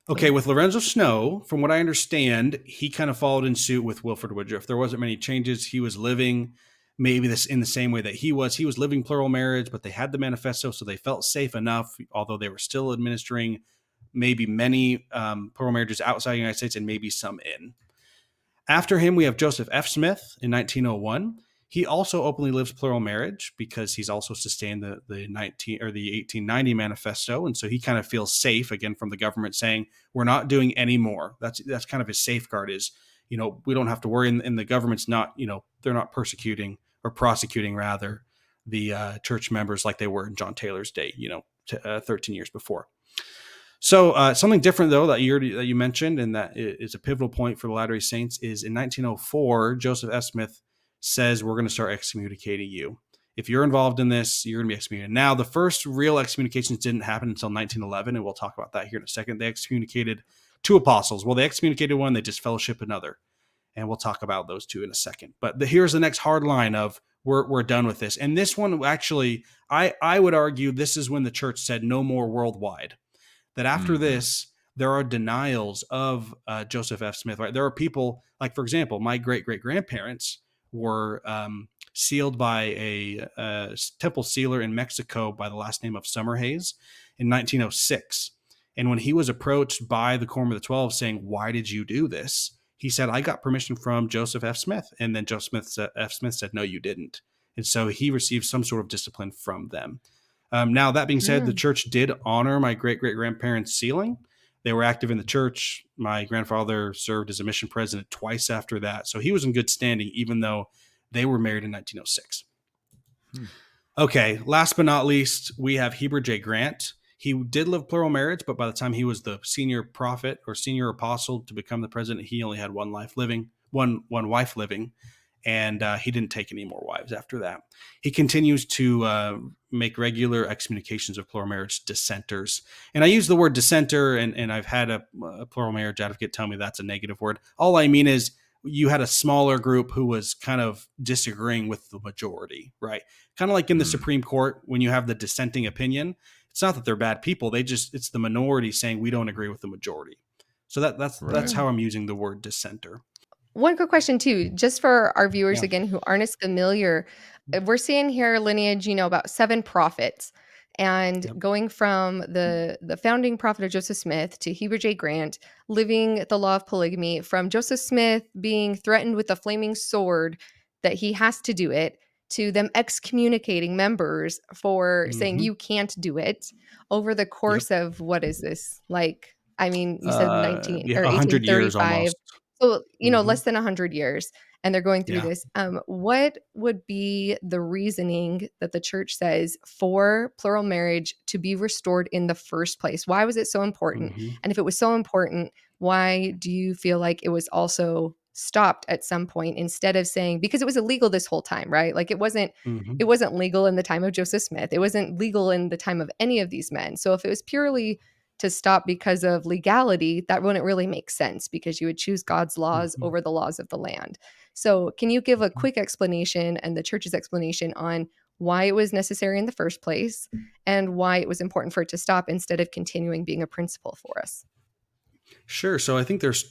Speaker 3: Okay,
Speaker 2: Yeah.
Speaker 3: with Lorenzo Snow, from what I understand, he kind of followed in suit with Wilford Woodruff. There wasn't many changes. He was living maybe this in the same way that he was. He was living plural marriage, but they had the manifesto, so they felt safe enough, although they were still administering maybe many plural marriages outside the United States and maybe some in. After him, we have Joseph F. Smith in 1901. He also openly lives plural marriage because he's also sustained the 1890 manifesto, and so he kind of feels safe again from the government saying we're not doing any more. That's kind of his safeguard is, we don't have to worry, and the government's not, they're not persecuting or prosecuting rather the church members like they were in John Taylor's day, 13 years before. So something different, though, that you mentioned, and that is a pivotal point for the Latter-day Saints, is in 1904, Joseph F. Smith says, we're going to start excommunicating you. If you're involved in this, you're going to be excommunicated. Now, the first real excommunications didn't happen until 1911, and we'll talk about that here in a second. They excommunicated two apostles. Well, they excommunicated one, they disfellowship another, and we'll talk about those two in a second. But here's the next hard line of we're done with this. And this one, actually, I would argue this is when the church said no more worldwide, that after
Speaker 1: Mhm.
Speaker 3: this, there are denials of Joseph F. Smith. Right? There are people, like, for example, my great-great-grandparents were sealed by a temple sealer in Mexico by the last name of Summerhays in 1906. And when he was approached by the Quorum of the 12 saying, why did you do this? He said, I got permission from Joseph F. Smith. And then F. Smith said, no, you didn't. And so he received some sort of discipline from them. Now, that being said, the
Speaker 2: Mm.
Speaker 3: church did honor my great-great-grandparents' sealing. They were active in the church. My grandfather served as a mission president twice after that. So he was in good standing, even though they were married in 1906.
Speaker 1: Hmm.
Speaker 3: Okay, last but not least, we have Heber J. Grant. He did live plural marriage, but by the time he was the senior prophet or senior apostle to become the president, he only had one wife living, and he didn't take any more wives after that. He continues to make regular excommunications of plural marriage dissenters. And I use the word dissenter, and I've had a plural marriage advocate tell me that's a negative word. All I mean is you had a smaller group who was kind of disagreeing with the majority, right? Kind of like in the
Speaker 1: Mm.
Speaker 3: Supreme Court when you have the dissenting opinion. It's not that they're bad people. It's the minority saying we don't agree with the majority. So that's
Speaker 1: Right.
Speaker 3: how
Speaker 2: Mm.
Speaker 3: I'm using the word dissenter.
Speaker 2: One quick question too, just for our viewers
Speaker 3: Yeah.
Speaker 2: again who aren't as familiar. We're seeing here lineage, about 7 prophets, and
Speaker 3: Yep.
Speaker 2: going from the founding prophet of Joseph Smith to Heber J. Grant, living the law of polygamy, from Joseph Smith being threatened with a flaming sword that he has to do it, to them excommunicating members for saying
Speaker 3: Mm-hmm.
Speaker 2: you can't do it over the
Speaker 3: Yep.
Speaker 2: course of what is this? Like, I mean, you said 19
Speaker 3: Yeah,
Speaker 2: or
Speaker 3: 100 years
Speaker 2: 1835.
Speaker 3: almost.
Speaker 2: So,
Speaker 3: Hmm.
Speaker 2: less than 100 years, and they're going through
Speaker 3: Yeah.
Speaker 2: this. What would be the reasoning that the church says for plural marriage to be restored in the first place? Why was it so important?
Speaker 3: Hmm.
Speaker 2: And if it was so important, why do you feel like it was also stopped at some point instead of saying because it was illegal this whole time, right? Like
Speaker 3: Hmm.
Speaker 2: it wasn't legal in the time of Joseph Smith. It wasn't legal in the time of any of these men. So if it was purely to stop because of legality, that wouldn't really make sense because you would choose God's laws
Speaker 3: Hmm.
Speaker 2: over the laws of the land. So, can you give a
Speaker 3: Hmm.
Speaker 2: quick explanation and the church's explanation on why it was necessary in the first place and why it was important for it to stop instead of continuing being a principle for us?
Speaker 3: Sure. So I think there's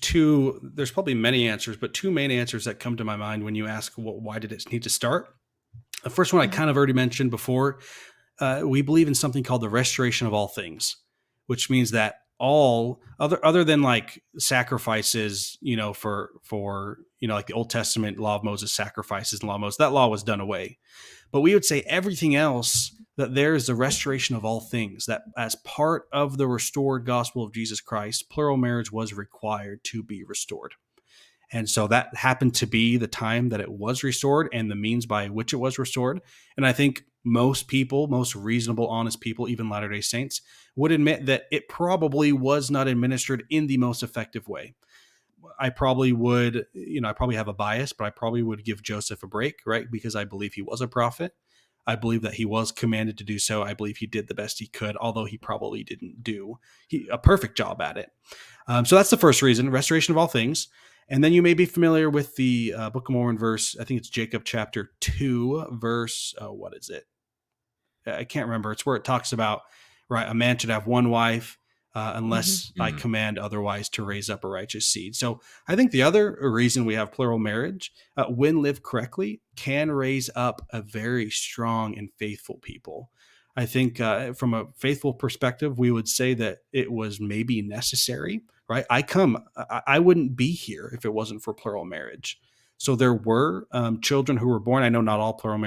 Speaker 3: probably many answers, but two main answers that come to my mind when you ask, well, why did it need to start? The first one I
Speaker 2: Mhm.
Speaker 3: kind of already mentioned before. We believe in something called the restoration of all things, which means that all other than like sacrifices, for like the Old Testament law of Moses, sacrifices and law of Moses, that law was done away. But we would say everything else, that there is the restoration of all things, that as part of the restored gospel of Jesus Christ, plural marriage was required to be restored. And so that happened to be the time that it was restored and the means by which it was restored. And I think most people, most reasonable, honest people, even Latter-day Saints, would admit that it probably was not administered in the most effective way. I probably would, I probably have a bias, but I probably would give Joseph a break, right? Because I believe he was a prophet. I believe that he was commanded to do so. I believe he did the best he could, although he probably didn't do a perfect job at it. So that's the first reason, restoration of all things. And then you may be familiar with the Book of Mormon verse. I think it's Jacob chapter 2, verse, what is it? I can't remember. It's where it talks about, right, a man should have one wife
Speaker 2: Mhm.
Speaker 3: unless I
Speaker 1: Mhm.
Speaker 3: command otherwise to raise up a righteous seed. So I think the other reason we have plural marriage, when lived correctly, can raise up a very strong and faithful people. I think from a faithful perspective, we would say that it was maybe necessary, right? I wouldn't be here if it wasn't for plural marriage. So there were children who were born. I know not all plural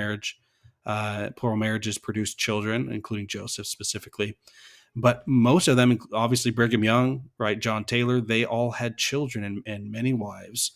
Speaker 3: marriages produced children, including Joseph specifically. But most of them, obviously Brigham Young, right, John Taylor, they all had children and many wives.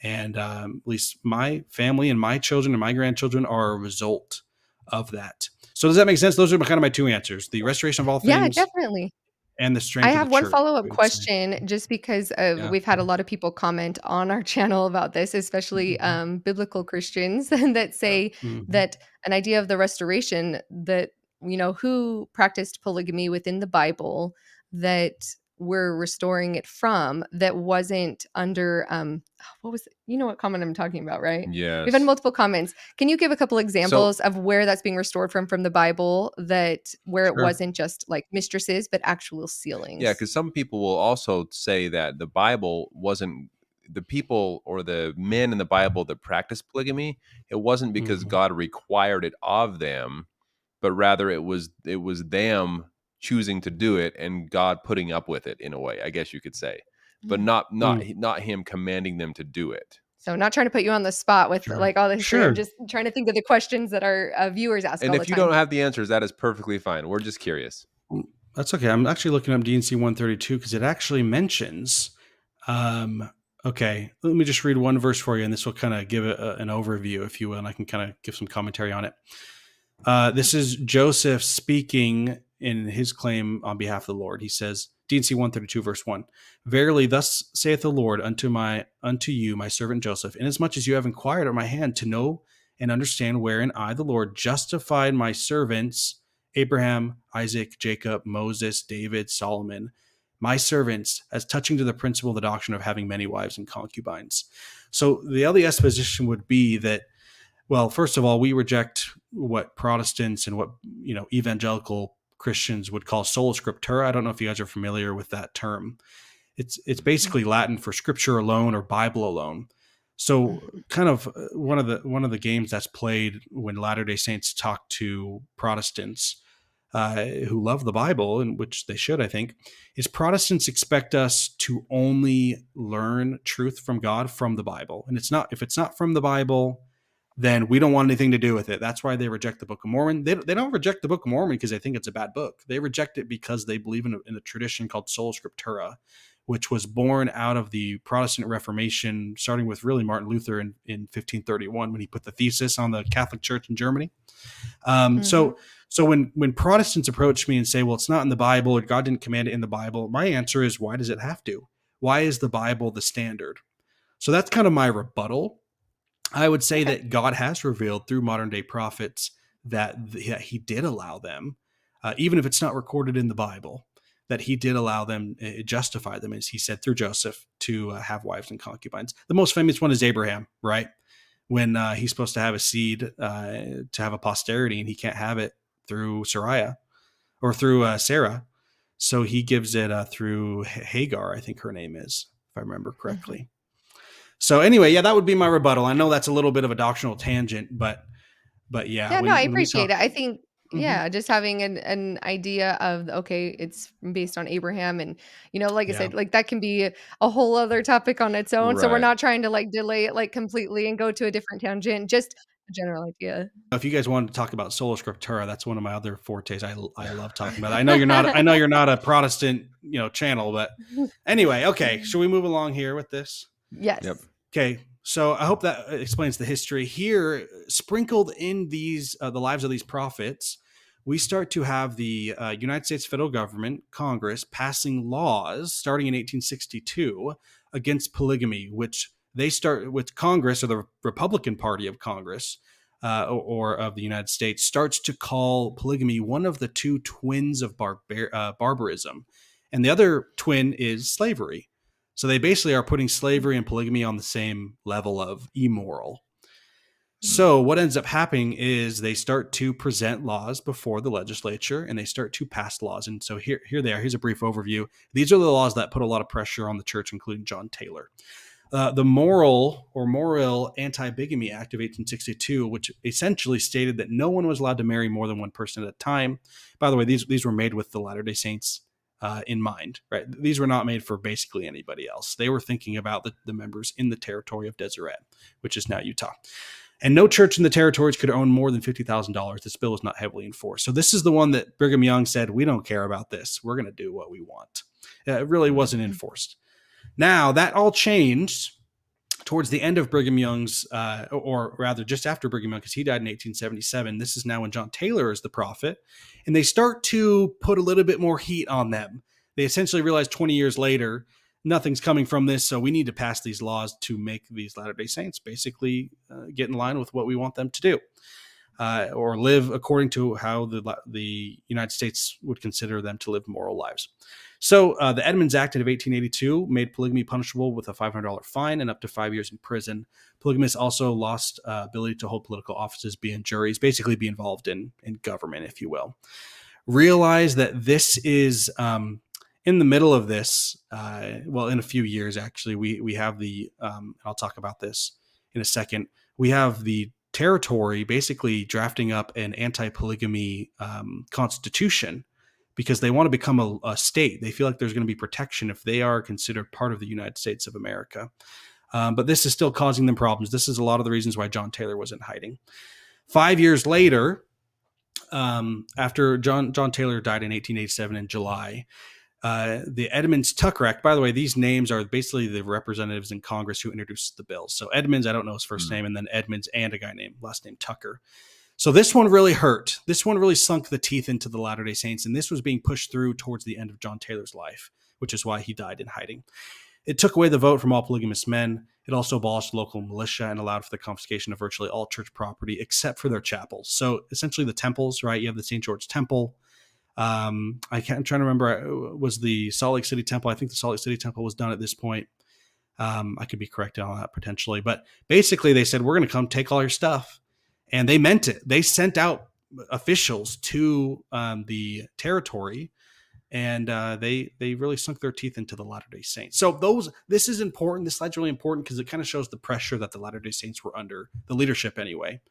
Speaker 3: And at least my family and my children and my grandchildren are a result of that. So does that make sense? Those are kind of my two answers: the restoration of all
Speaker 2: Yeah,
Speaker 3: things
Speaker 2: definitely.
Speaker 3: and the
Speaker 2: I
Speaker 3: strength of the
Speaker 2: have one
Speaker 3: church,
Speaker 2: follow-up
Speaker 3: we would say.
Speaker 2: question just because of
Speaker 3: Yeah.
Speaker 2: we've had a lot of people comment on our channel about this, especially
Speaker 3: Mhm.
Speaker 2: biblical Christians that
Speaker 3: Yeah.
Speaker 2: say
Speaker 3: Mhm.
Speaker 2: that an idea of the restoration that who practiced polygamy within the Bible that we're restoring it from that wasn't under what was it? You know what comment I'm talking about, right? We've had
Speaker 1: Yes.
Speaker 2: multiple comments. Can you give a couple
Speaker 1: So
Speaker 2: examples of where that's being restored from the Bible that where it
Speaker 3: Sure.
Speaker 2: wasn't just like mistresses, but actual
Speaker 1: yeah,
Speaker 2: sealings?
Speaker 1: because some people will also say that the Bible wasn't the people or the men in the Bible that practiced polygamy. It wasn't because
Speaker 3: Mhm.
Speaker 1: God required it of them, but rather it was them choosing to do it and God putting up with it in a way, I guess you could say, but
Speaker 2: Mm.
Speaker 1: not him commanding them to do it.
Speaker 2: So not trying to put you on the spot with
Speaker 3: Sure.
Speaker 2: like all the history. I'm
Speaker 3: Sure.
Speaker 2: just trying to think of the questions that our viewers ask
Speaker 1: And
Speaker 2: all the
Speaker 1: if you don't
Speaker 2: time.
Speaker 1: have the answers, that is perfectly fine. We're just curious.
Speaker 3: That's okay. I'm actually looking up DNC 132 because it actually mentions. Um, okay, let me just read one verse for you, and this will kind of give an overview, if you will, and I can kind of give some commentary on it. This is Joseph speaking in his claim on behalf of the Lord. He says, DNC 132, verse 1: Verily, thus saith the Lord unto you, my servant Joseph, inasmuch as you have inquired at my hand to know and understand wherein I, the Lord, justified my servants Abraham, Isaac, Jacob, Moses, David, Solomon, my servants, as touching to the principle of the doctrine of having many wives and concubines. So the LDS position would be that, well, first of all, we reject what Protestants and what evangelical Christians would call sola scriptura. I don't know if you guys are familiar with that term. It's basically Latin for scripture alone or Bible alone. So
Speaker 2: Mhm.
Speaker 3: kind of one of the games that's played when Latter-day Saints talk to Protestants who love the Bible, and which they should, I think, is Protestants expect us to only learn truth from God from the Bible. And if it's not from the Bible, then we don't want anything to do with it. That's why they reject the Book of Mormon. They don't reject the Book of Mormon because they think it's a bad book. They reject it because they believe in a tradition called sola scriptura, which was born out of the Protestant Reformation, starting with really Martin Luther in 1531 when he put the thesis on the Catholic Church in Germany. Um,
Speaker 2: Mhm.
Speaker 3: so so when Protestants approach me and say, well, it's not in the Bible or God didn't command it in the Bible, my answer is, why does it have to? Why is the Bible the standard? So that's kind of my rebuttal. I would say
Speaker 2: Okay.
Speaker 3: that God has revealed through modern day prophets that he did allow them, even if it's not recorded in the Bible, that he did allow them, justify them, as he said through Joseph, to have wives and concubines. The most famous one is Abraham, right? When he's supposed to have a seed, to have a posterity, and he can't have it through Sariah or through Sarah. So he gives it through Hagar, I think her name is, if I remember
Speaker 2: Mhm.
Speaker 3: correctly. So anyway, yeah, that would be my rebuttal. I know that's a little bit of a doctrinal tangent, but But yeah,
Speaker 2: Yeah, no, I
Speaker 3: when we
Speaker 2: appreciate
Speaker 3: talk,
Speaker 2: it. I think,
Speaker 3: Mhm.
Speaker 2: yeah, just having an idea of, okay, it's based on Abraham and, like I
Speaker 3: Yeah.
Speaker 2: said, like that can be a whole other topic on its own. So we're
Speaker 1: Right.
Speaker 2: not trying to like delay it like completely and go to a different tangent, just a general idea.
Speaker 3: If you guys wanted to talk about sola scriptura, that's one of my other fortes. I love talking about it. I know you're not a Protestant, channel, but anyway, okay. Should we move along here with this?
Speaker 1: Yep.
Speaker 2: Yes.
Speaker 3: Okay, so I hope that explains the history here. Sprinkled in these the lives of these prophets, we start to have the United States federal government, Congress, passing laws starting in 1862 against polygamy, which they start with Congress, or the Republican Party of Congress, or of the United States, starts to call polygamy one of the two twins of barbarism, and the other twin is slavery. So they basically are putting slavery and polygamy on the same level of immoral. So what ends up happening is they start to present laws before the legislature, and they start to pass laws. And so here they are. Here's a brief overview. These are the laws that put a lot of pressure on the church, including John Taylor. The Morrill Anti-Bigamy Act of 1862, which essentially stated that no one was allowed to marry more than one person at a time. By the way, these were made with the Latter-day Saints in mind, right? These were not made for basically anybody else. They were thinking about the members in the territory of Deseret, which is now Utah. And no church in the territories could own more than $50,000. This bill was not heavily enforced. So this is the one that Brigham Young said, we don't care about this. We're going to do what we want. It really wasn't enforced. Now, that all changed towards the end of Brigham Young's, or rather just after Brigham Young, because he died in 1877. This is now when John Taylor is the prophet. And they start to put a little bit more heat on them. They essentially realize 20 years later, nothing's coming from this, so we need to pass these laws to make these Latter-day Saints basically get in line with what we want them to do. Or live according to how the United States would consider them to live moral lives. So the Edmunds Act of 1882 made polygamy punishable with a $500 fine and up to 5 years in prison. Polygamists also lost ability to hold political offices, be in juries, basically be involved in government, if you will. Realize that this is in the middle of this. Well, in a few years, actually, we have the. I'll talk about this in a second. We have the territory basically drafting up an anti-polygamy constitution because they want to become a state. They feel like there's going to be protection if they are considered part of the United States of America. But this is still causing them problems. This is a lot of the reasons why John Taylor was in hiding. 5 years later, after John Taylor died in 1887 in July, the Edmunds Tucker Act, by the way, these names are basically the representatives in Congress who introduced the bill. So Edmunds, I don't know his first name, and then Edmunds and a guy named last name Tucker. So this one really hurt. This one really sunk the teeth into the Latter-day Saints, and this was being pushed through towards the end of John Taylor's life, which is why he died in hiding. It took away the vote from all polygamous men. It also abolished local militia and allowed for the confiscation of virtually all church property except for their chapels. So essentially the temples, right? You have the St. George Temple. I'm trying to remember, was the Salt Lake City Temple. I think the Salt Lake City Temple was done at this point. I could be corrected on that potentially. But basically they said, we're going to come take all your stuff. And they meant it. They sent out officials to the territory, and they really sunk their teeth into the Latter-day Saints. So this is important. This slide's really important because it kind of shows the pressure that the Latter-day Saints were under, the leadership anyway.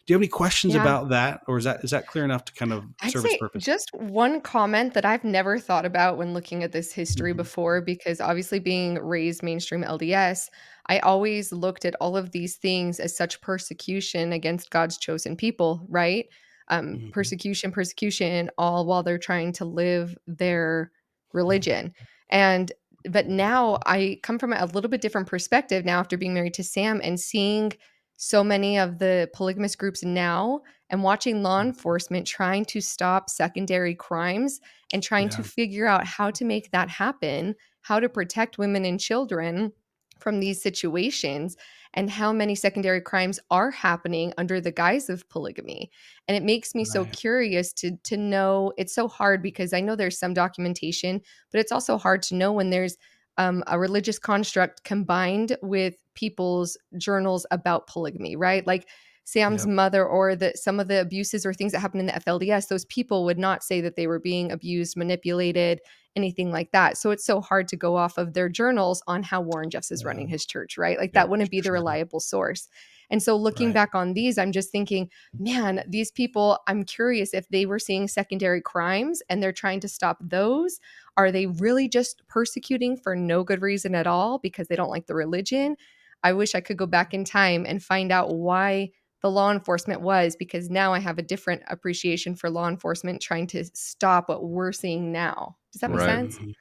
Speaker 3: Do you have any questions
Speaker 2: Yeah.
Speaker 3: about that, or is that clear enough to kind of
Speaker 2: I'd
Speaker 3: serve its
Speaker 2: say
Speaker 3: purpose?
Speaker 2: just one comment that I've never thought about when looking at this history
Speaker 3: Mhm.
Speaker 2: before, because obviously being raised mainstream LDS, I always looked at all of these things as such persecution against God's chosen people, right?
Speaker 3: Mhm.
Speaker 2: Persecution, all while they're trying to live their religion. But now I come from a little bit different perspective now after being married to Sam and seeing so many of the polygamous groups now and watching law enforcement trying to stop secondary crimes and trying to
Speaker 3: Yeah.
Speaker 2: figure out how to make that happen, how to protect women and children from these situations, and how many secondary crimes are happening under the guise of polygamy. And it makes me so
Speaker 3: Right.
Speaker 2: curious to know. It's so hard because I know there's some documentation, but it's also hard to know when there's a religious construct combined with people's journals about polygamy, right? Like Sam's
Speaker 3: Yep.
Speaker 2: mother, or some of the abuses or things that happen in the FLDS, those people would not say that they were being abused, manipulated, anything like that. So it's so hard to go off of their journals on how Warren Jeffs is running
Speaker 3: Yeah.
Speaker 2: his church, right? Like that
Speaker 3: Yep.
Speaker 2: wouldn't be the
Speaker 3: Sure.
Speaker 2: reliable source. And so looking
Speaker 3: Right.
Speaker 2: back on these, I'm just thinking, man, these people, I'm curious if they were seeing secondary crimes and they're trying to stop those. Are they really just persecuting for no good reason at all because they don't like the religion? I wish I could go back in time and find out why the law enforcement was, because now I have a different appreciation for law enforcement trying to stop what we're seeing now. Does that make
Speaker 1: Right.
Speaker 2: sense?
Speaker 3: Mhm.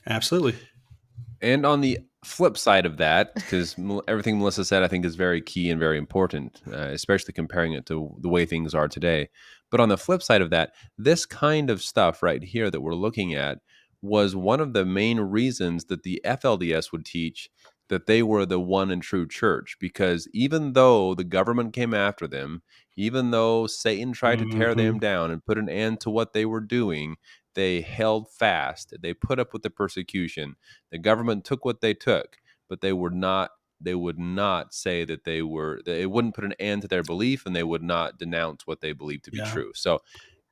Speaker 3: Absolutely.
Speaker 1: And on the flip side of that, because everything Melissa said, I think is very key and very important, especially comparing it to the way things are today. But on the flip side of that, this kind of stuff right here that we're looking at was one of the main reasons that the FLDS would teach that they were the one and true church. Because even though the government came after them, even though Satan tried to tear them
Speaker 3: Mhm.
Speaker 1: down and put an end to what they were doing, they held fast. They put up with the persecution. The government took what they took, but they would not say that it wouldn't put an end to their belief, and they would not denounce what they believed to be
Speaker 3: Yeah.
Speaker 1: true. So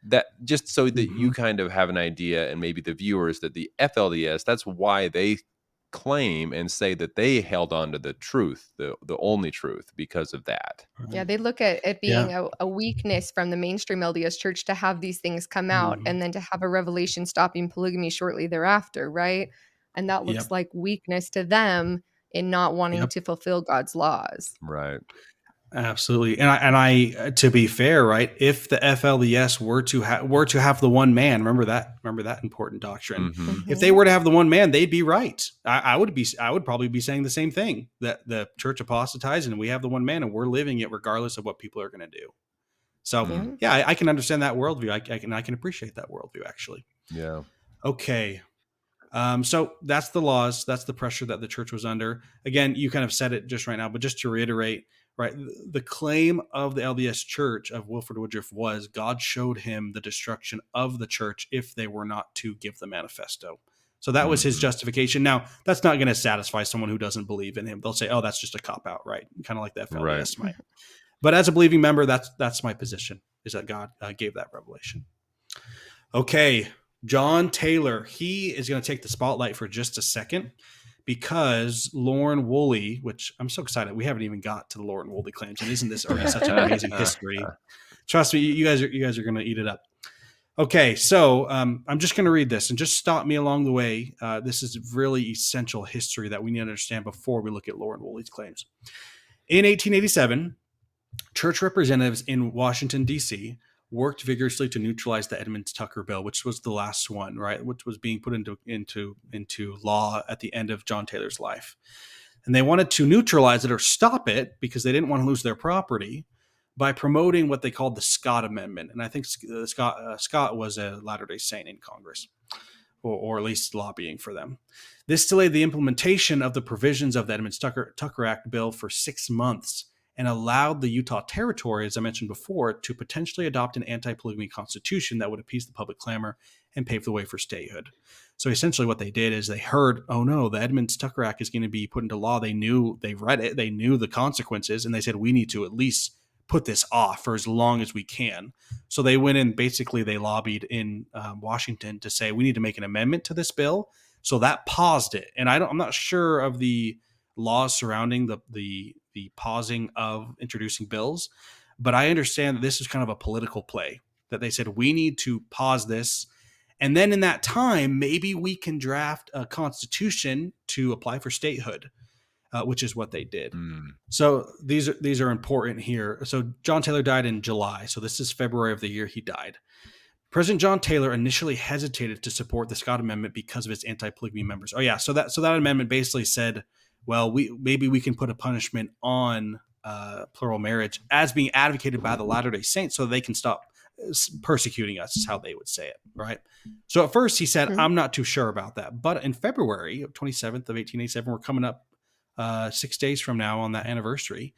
Speaker 1: that, just so that you
Speaker 3: Mhm.
Speaker 1: kind of have an idea, and maybe the viewers, that the FLDS, that's why they claim and say that they held on to the truth, the only truth, because of that.
Speaker 2: Yeah,
Speaker 3: Right.
Speaker 2: they look at it
Speaker 3: Yeah.
Speaker 2: being a weakness from the mainstream LDS church to have these things come out
Speaker 3: Mhm.
Speaker 2: and then to have a revelation stopping polygamy shortly thereafter, right? And that looks
Speaker 3: Yep.
Speaker 2: like weakness to them in not wanting
Speaker 3: Yep.
Speaker 2: to fulfill God's laws.
Speaker 1: Right.
Speaker 3: Absolutely. To be fair, right? If the FLDS were to have the one man, remember that important doctrine.
Speaker 1: Hmm.
Speaker 3: If they
Speaker 2: Mhm.
Speaker 3: were to have the one man, they'd be right. I would probably be saying the same thing, that the church apostatized and we have the one man and we're living it regardless of what people are going to do. So
Speaker 1: Mm.
Speaker 2: Yeah.
Speaker 3: yeah, I can understand that worldview. I can appreciate that worldview actually.
Speaker 1: Yeah.
Speaker 3: Okay. So that's the laws. That's the pressure that the church was under. Again, you kind of said it just right now, but just to reiterate, right, the claim of the LDS Church of Wilford Woodruff was God showed him the destruction of the church if they were not to give the manifesto. So that was his
Speaker 1: Hmm.
Speaker 3: justification. Now, that's not going to satisfy someone who doesn't believe in him. They'll say, "Oh, that's just a cop out," right? Kind of like the
Speaker 1: Right.
Speaker 3: FLDS might. But as a believing member, that's my position: is that God gave that revelation. Okay, John Taylor. He is going to take the spotlight for just a second because Lauren Woolley, which I'm so excited, we haven't even got to the Lauren Woolley claims, and isn't this already such an amazing history? Trust me, you guys are going to eat it up. Okay, so I'm just going to read this and just stop me along the way. This is really essential history that we need to understand before we look at Lauren Woolley's claims. In 1887, church representatives in Washington, D.C., worked vigorously to neutralize the Edmunds-Tucker bill, which was the last one, right, which was being put into law at the end of John Taylor's life. And they wanted to neutralize it or stop it because they didn't want to lose their property by promoting what they called the Scott Amendment. And I think Scott was a Latter-day Saint in Congress, or at least lobbying for them. This delayed the implementation of the provisions of the Edmunds-Tucker Act bill for 6 months and allowed the Utah Territory, as I mentioned before, to potentially adopt an anti-polygamy constitution that would appease the public clamor and pave the way for statehood. So essentially what they did is they heard, oh no, the Edmunds-Tucker Act is going to be put into law. They read it, they knew the consequences, and they said, we need to at least put this off for as long as we can. So they went in, basically they lobbied in Washington to say, we need to make an amendment to this bill. So that paused it. And I'm not sure of the laws surrounding the pausing of introducing bills, but I understand that this is kind of a political play, that they said, we need to pause this. And then in that time, maybe we can draft a constitution to apply for statehood, which is what they did.
Speaker 1: Mm.
Speaker 3: So these are important here. So John Taylor died in July. So this is February of the year he died. President John Taylor initially hesitated to support the Scott Amendment because of its anti-polygamy members. Oh yeah, so that amendment basically said, well, maybe we can put a punishment on plural marriage as being advocated by the Latter-day Saints so they can stop persecuting us, is how they would say it, right? So at first he said,
Speaker 2: Mhm.
Speaker 3: I'm not too sure about that. But in February 27th of 1887, we're coming up 6 days from now on that anniversary,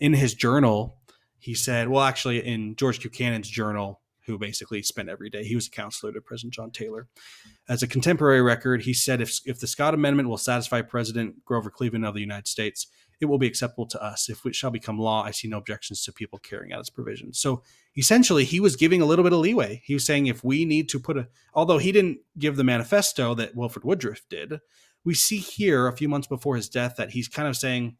Speaker 3: in his journal, he said, well, actually in George Buchanan's journal, who basically spent every day, he was a counselor to President John Taylor. As a contemporary record, he said, if the Scott Amendment will satisfy President Grover Cleveland of the United States, it will be acceptable to us. If it shall become law, I see no objections to people carrying out its provisions. So essentially, he was giving a little bit of leeway. He was saying, if we need to although he didn't give the manifesto that Wilford Woodruff did, we see here a few months before his death that he's kind of saying,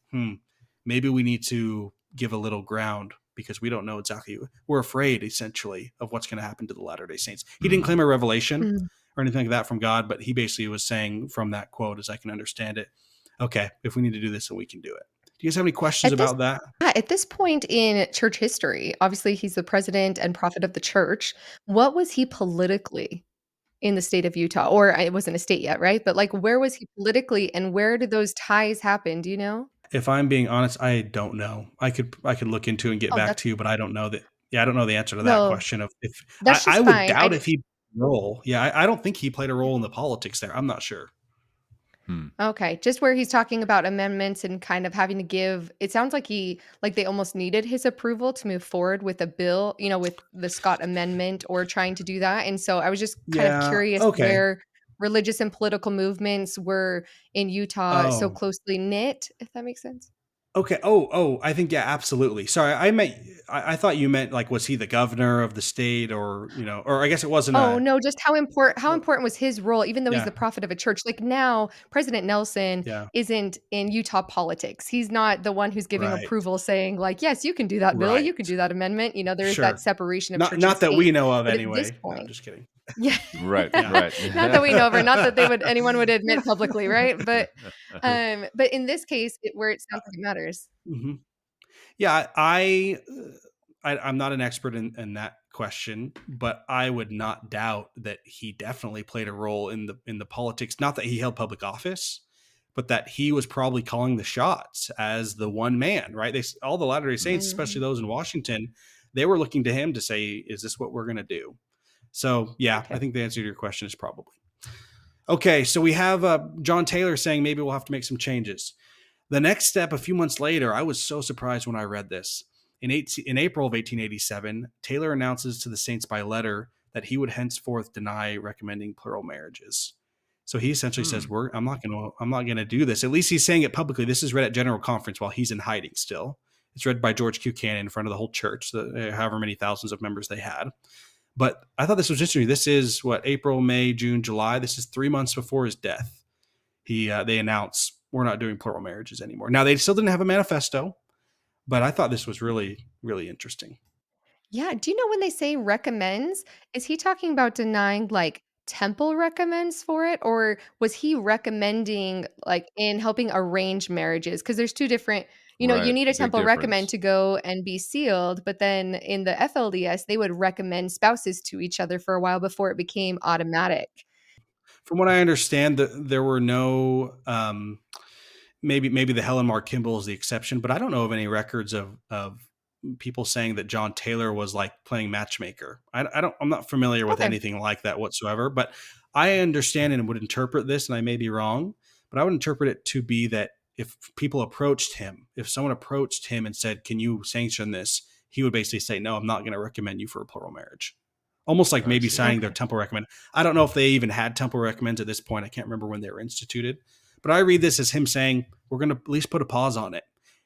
Speaker 3: maybe we need to give a little ground because we don't know exactly. We're afraid, essentially, of what's going to happen to the Latter-day Saints. He didn't claim a revelation
Speaker 2: Mm.
Speaker 3: or anything like that from God, but he basically was saying from that quote, as I can understand it, okay, if we need to do this, then we can do it. Do you guys have any questions
Speaker 2: At this
Speaker 3: about that?
Speaker 2: yeah, at this point in church history, obviously he's the president and prophet of the church. What was he politically in the state of Utah? Or it wasn't a state yet, right? But like where was he politically and where did those ties happen? Do you know?
Speaker 3: If I'm being honest, I don't know. I could look into it and get
Speaker 2: Oh,
Speaker 3: back
Speaker 2: that's
Speaker 3: to you, but I don't know that. Yeah, I don't know the answer to that
Speaker 2: no,
Speaker 3: question. Of if
Speaker 2: that's
Speaker 3: I
Speaker 2: just
Speaker 3: would
Speaker 2: fine.
Speaker 3: doubt if he played a role. Yeah, I don't think he played a role in the politics there. I'm not sure.
Speaker 1: Hmm.
Speaker 2: Okay, just where he's talking about amendments and kind of having to give it sounds like they almost needed his approval to move forward with a bill, with the Scott Amendment or trying to do that, and so I was just kind of
Speaker 3: Yeah.
Speaker 2: curious
Speaker 3: Okay.
Speaker 2: where religious and political movements were in Utah so
Speaker 3: Oh.
Speaker 2: closely knit, if that makes sense?
Speaker 3: Okay. Oh. I think yeah, absolutely. Sorry, I thought you meant like was he the governor of the state or or I guess it wasn't
Speaker 2: Oh,
Speaker 3: a.
Speaker 2: no, just how important was his role even though he's the
Speaker 3: Yeah.
Speaker 2: prophet of a church? Like, now, President Nelson
Speaker 3: Yeah.
Speaker 2: isn't in Utah politics. He's not the one who's giving
Speaker 3: Right.
Speaker 2: approval saying, like, "Yes, you can do that bill. You can
Speaker 3: Right.
Speaker 2: do that amendment." There is that
Speaker 3: Sure.
Speaker 2: separation of church and
Speaker 3: Not that
Speaker 2: state.
Speaker 3: we know of
Speaker 2: But at this
Speaker 3: anyway. No, I'm
Speaker 2: point
Speaker 3: just kidding.
Speaker 2: yeah.
Speaker 1: Right,
Speaker 3: Yeah.
Speaker 1: right.
Speaker 2: Not that we know of, or not that anyone would admit publicly, right? But in this case, where it sounds like it matters.
Speaker 3: Mhm. Yeah, I'm not an expert in that question, but I would not doubt that he definitely played a role in the politics. Not that he held public office, but that he was probably calling the shots as the one man. Right? All the Latter Day Saints, especially
Speaker 2: Mhm.
Speaker 3: those in Washington, they were looking to him to say, "Is this what we're going to do?" So yeah, I
Speaker 2: Okay.
Speaker 3: think the answer to your question is probably okay. So we have John Taylor saying maybe we'll have to make some changes. The next step, a few months later, I was so surprised when I read this. In April of 1887, Taylor announces to the saints by letter that he would henceforth deny recommending plural marriages. So he essentially says,
Speaker 1: Hmm.
Speaker 3: I'm not gonna do this." At least he's saying it publicly. This is read at General Conference while he's in hiding still. It's read by George Q. Cannon in front of the whole church, however many thousands of members they had. But I thought this was interesting. This is what, April, May, June, July. This is 3 months before his death. They announce we're not doing plural marriages anymore. Now they still didn't have a manifesto, but I thought this was really, really interesting.
Speaker 2: Yeah, do you know when they say recommends, is he talking about denying, like, temple recommends for it, or was he recommending, like, in helping arrange marriages? Because there's 2 different you
Speaker 1: Right.
Speaker 2: need a
Speaker 1: Big
Speaker 2: temple recommend
Speaker 1: difference.
Speaker 2: to go and be sealed, but then in the FLDS, they would recommend spouses to each other for a while before it became automatic.
Speaker 3: From what I understand, there were no maybe the Helen Mark Kimball is the exception, but I don't know of any records of people saying that John Taylor was like playing matchmaker. I'm not familiar with
Speaker 2: Okay.
Speaker 3: anything like that whatsoever, but I understand and would interpret this, and I may be wrong, but I would interpret it to be that if someone approached him and said, "Can you sanction this?" he would basically say, "No, I'm not going to recommend you for a plural marriage." Almost like
Speaker 1: I
Speaker 3: maybe
Speaker 1: see.
Speaker 3: signing their
Speaker 2: Okay.
Speaker 3: temple recommend. I don't know if they even had temple recommends at this point. I can't remember when they were instituted, but I read this as him saying, "We're going to at least put a pause on it."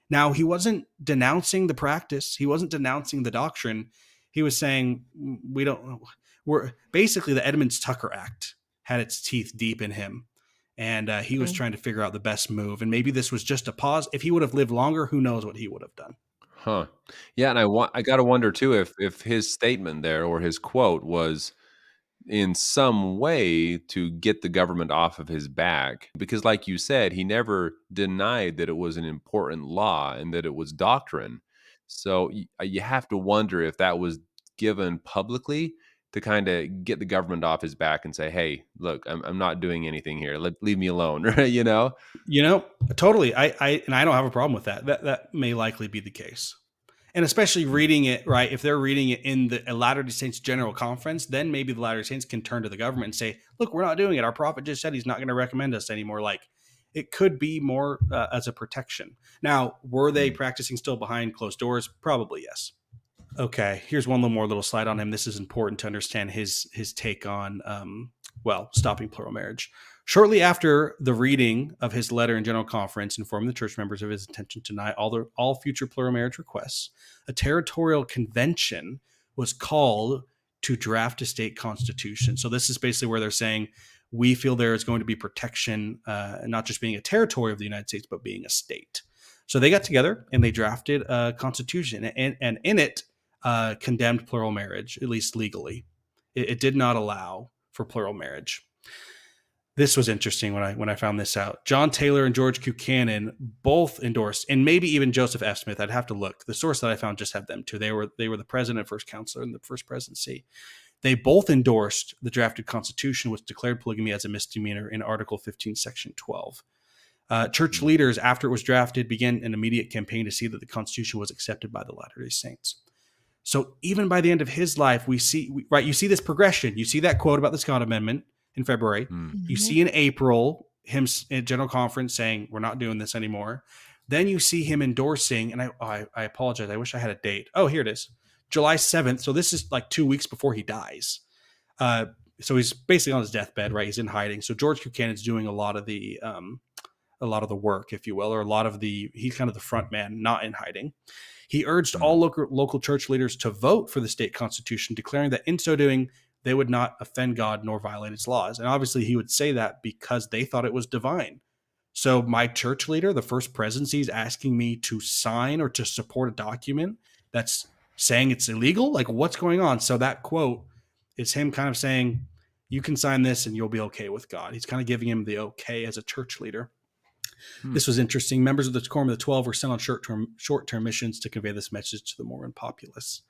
Speaker 3: Now, he wasn't denouncing the practice. He wasn't denouncing the doctrine. He was saying, we don't, we're basically the Edmunds Tucker Act had its teeth deep in him. And he was
Speaker 2: Mhm.
Speaker 3: trying to figure out the best move. And maybe this was just a pause. If he would have lived longer, who knows what he would have done.
Speaker 1: Huh. Yeah, and I gotta wonder too if his statement there or his quote was in some way to get the government off of his back. Because, like you said, he never denied that it was an important law and that it was doctrine. So you have to wonder if that was given publicly to kind of get the government off his back and say, "Hey, look, I'm not doing anything here. Leave me alone." Right? You know?
Speaker 3: You know, totally. And I don't have a problem with that. That may likely be the case. And especially reading it, right? If they're reading it in the Latter-day Saints General Conference, then maybe the Latter-day Saints can turn to the government and say, "Look, we're not doing it. Our prophet just said he's not going to recommend us anymore." Like, it could be more as a protection. Now, were they
Speaker 1: Mm.
Speaker 3: practicing still behind closed doors? Probably yes. Okay, here's one little slide on him. This is important to understand his take on stopping plural marriage. Shortly after the reading of his letter in General Conference informing the church members of his intention to deny all future plural marriage requests, a territorial convention was called to draft a state constitution. So this is basically where they're saying we feel there is going to be protection, not just being a territory of the United States, but being a state. So they got together and they drafted a constitution, and in it condemned plural marriage, at least legally. It did not allow for plural marriage. This was interesting when I found this out. John Taylor and George Buchanan both endorsed, and maybe even Joseph F. Smith. I'd have to look. The source that I found just had them too. They were the president, first counselor in the first presidency. They both endorsed the drafted constitution, which declared polygamy as a misdemeanor in Article 15, Section 12. Church leaders, after it was drafted, began an immediate campaign to see that the Constitution was accepted by the Latter-day Saints. So even by the end of his life, you see this progression. You see that quote about the Scott Amendment in February.
Speaker 1: Mm.
Speaker 3: You see in April him in General Conference saying, we're not doing this anymore. Then you see him endorsing, and I apologize, I wish I had a date. Oh, here it is. July 7th. So this is like 2 weeks before he dies. So he's basically on his deathbed, right? He's in hiding. So George Buchanan's doing a lot of the work, if you will, or he's kind of the front man, not in hiding. He urged all local church leaders to vote for the state constitution, declaring that in so doing, they would not offend God nor violate its laws. And obviously he would say that because they thought it was divine. So my church leader, the first presidency, is asking me to sign or to support a document that's saying it's illegal. Like, what's going on? So that quote is him kind of saying, you can sign this and you'll be okay with God. He's kind of giving him the okay as a church leader. This was interesting. Members of the Quorum of the 12 were sent on short-term missions to convey this message to the Mormon populace.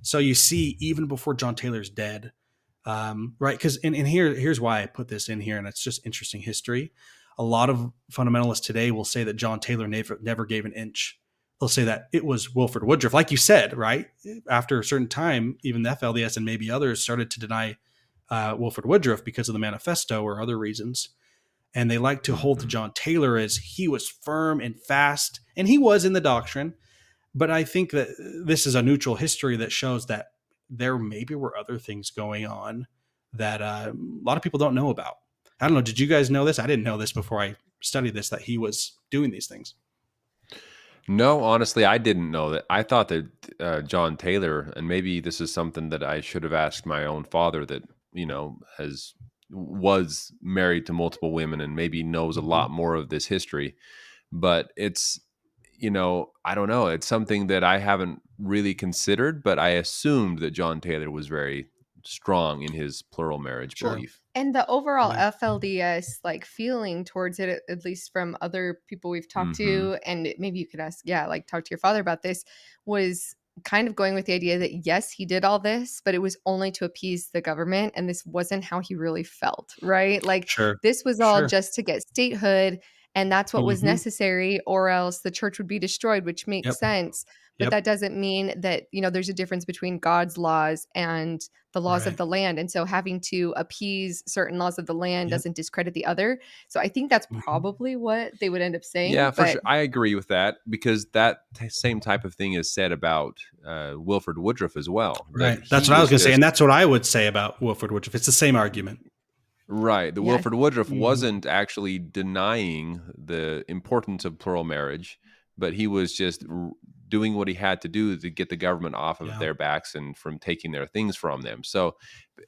Speaker 3: So you see, even before John Taylor's dead, right? Because here's why I put this in here, and it's just interesting history. A lot of fundamentalists today will say that John Taylor never gave an inch. They'll say that it was Wilford Woodruff, like you said, right? After a certain time, even the FLDS and maybe others started to deny Wilford Woodruff because of the manifesto or other reasons. And they like to hold to John Taylor as he was firm and fast, and he was in the doctrine. But I think that this is a neutral history that shows that there maybe were other things going on that a lot of people don't know about. I don't know. Did you guys know this? I didn't know this before I studied this, that he was doing these things.
Speaker 1: No, honestly, I didn't know that. I thought that John Taylor, and maybe this is something that I should have asked my own father that, was married to multiple women and maybe knows a lot more of this history. But it's, I don't know. It's something that I haven't really considered, but I assumed that John Taylor was very strong in his plural marriage belief.
Speaker 2: And the overall FLDS feeling towards it, at least from other people we've talked to, and maybe you could ask, talk to your father about this, was kind of going with the idea that yes, he did all this, but it was only to appease the government, and this wasn't how he really felt, right? This was all just to get statehood, and that's what was necessary, or else the church would be destroyed, which makes sense. But that doesn't mean that, there's a difference between God's laws and the laws of the land. And so having to appease certain laws of the land doesn't discredit the other. So I think that's probably what they would end up saying.
Speaker 1: Yeah, for sure. I agree with that, because that same type of thing is said about Wilford Woodruff as well.
Speaker 3: Right. That's what I was going to say. And that's what I would say about Wilford Woodruff. It's the same argument.
Speaker 1: Right. The Wilford Woodruff wasn't actually denying the importance of plural marriage, but he was just doing what he had to do to get the government off of their backs and from taking their things from them. So,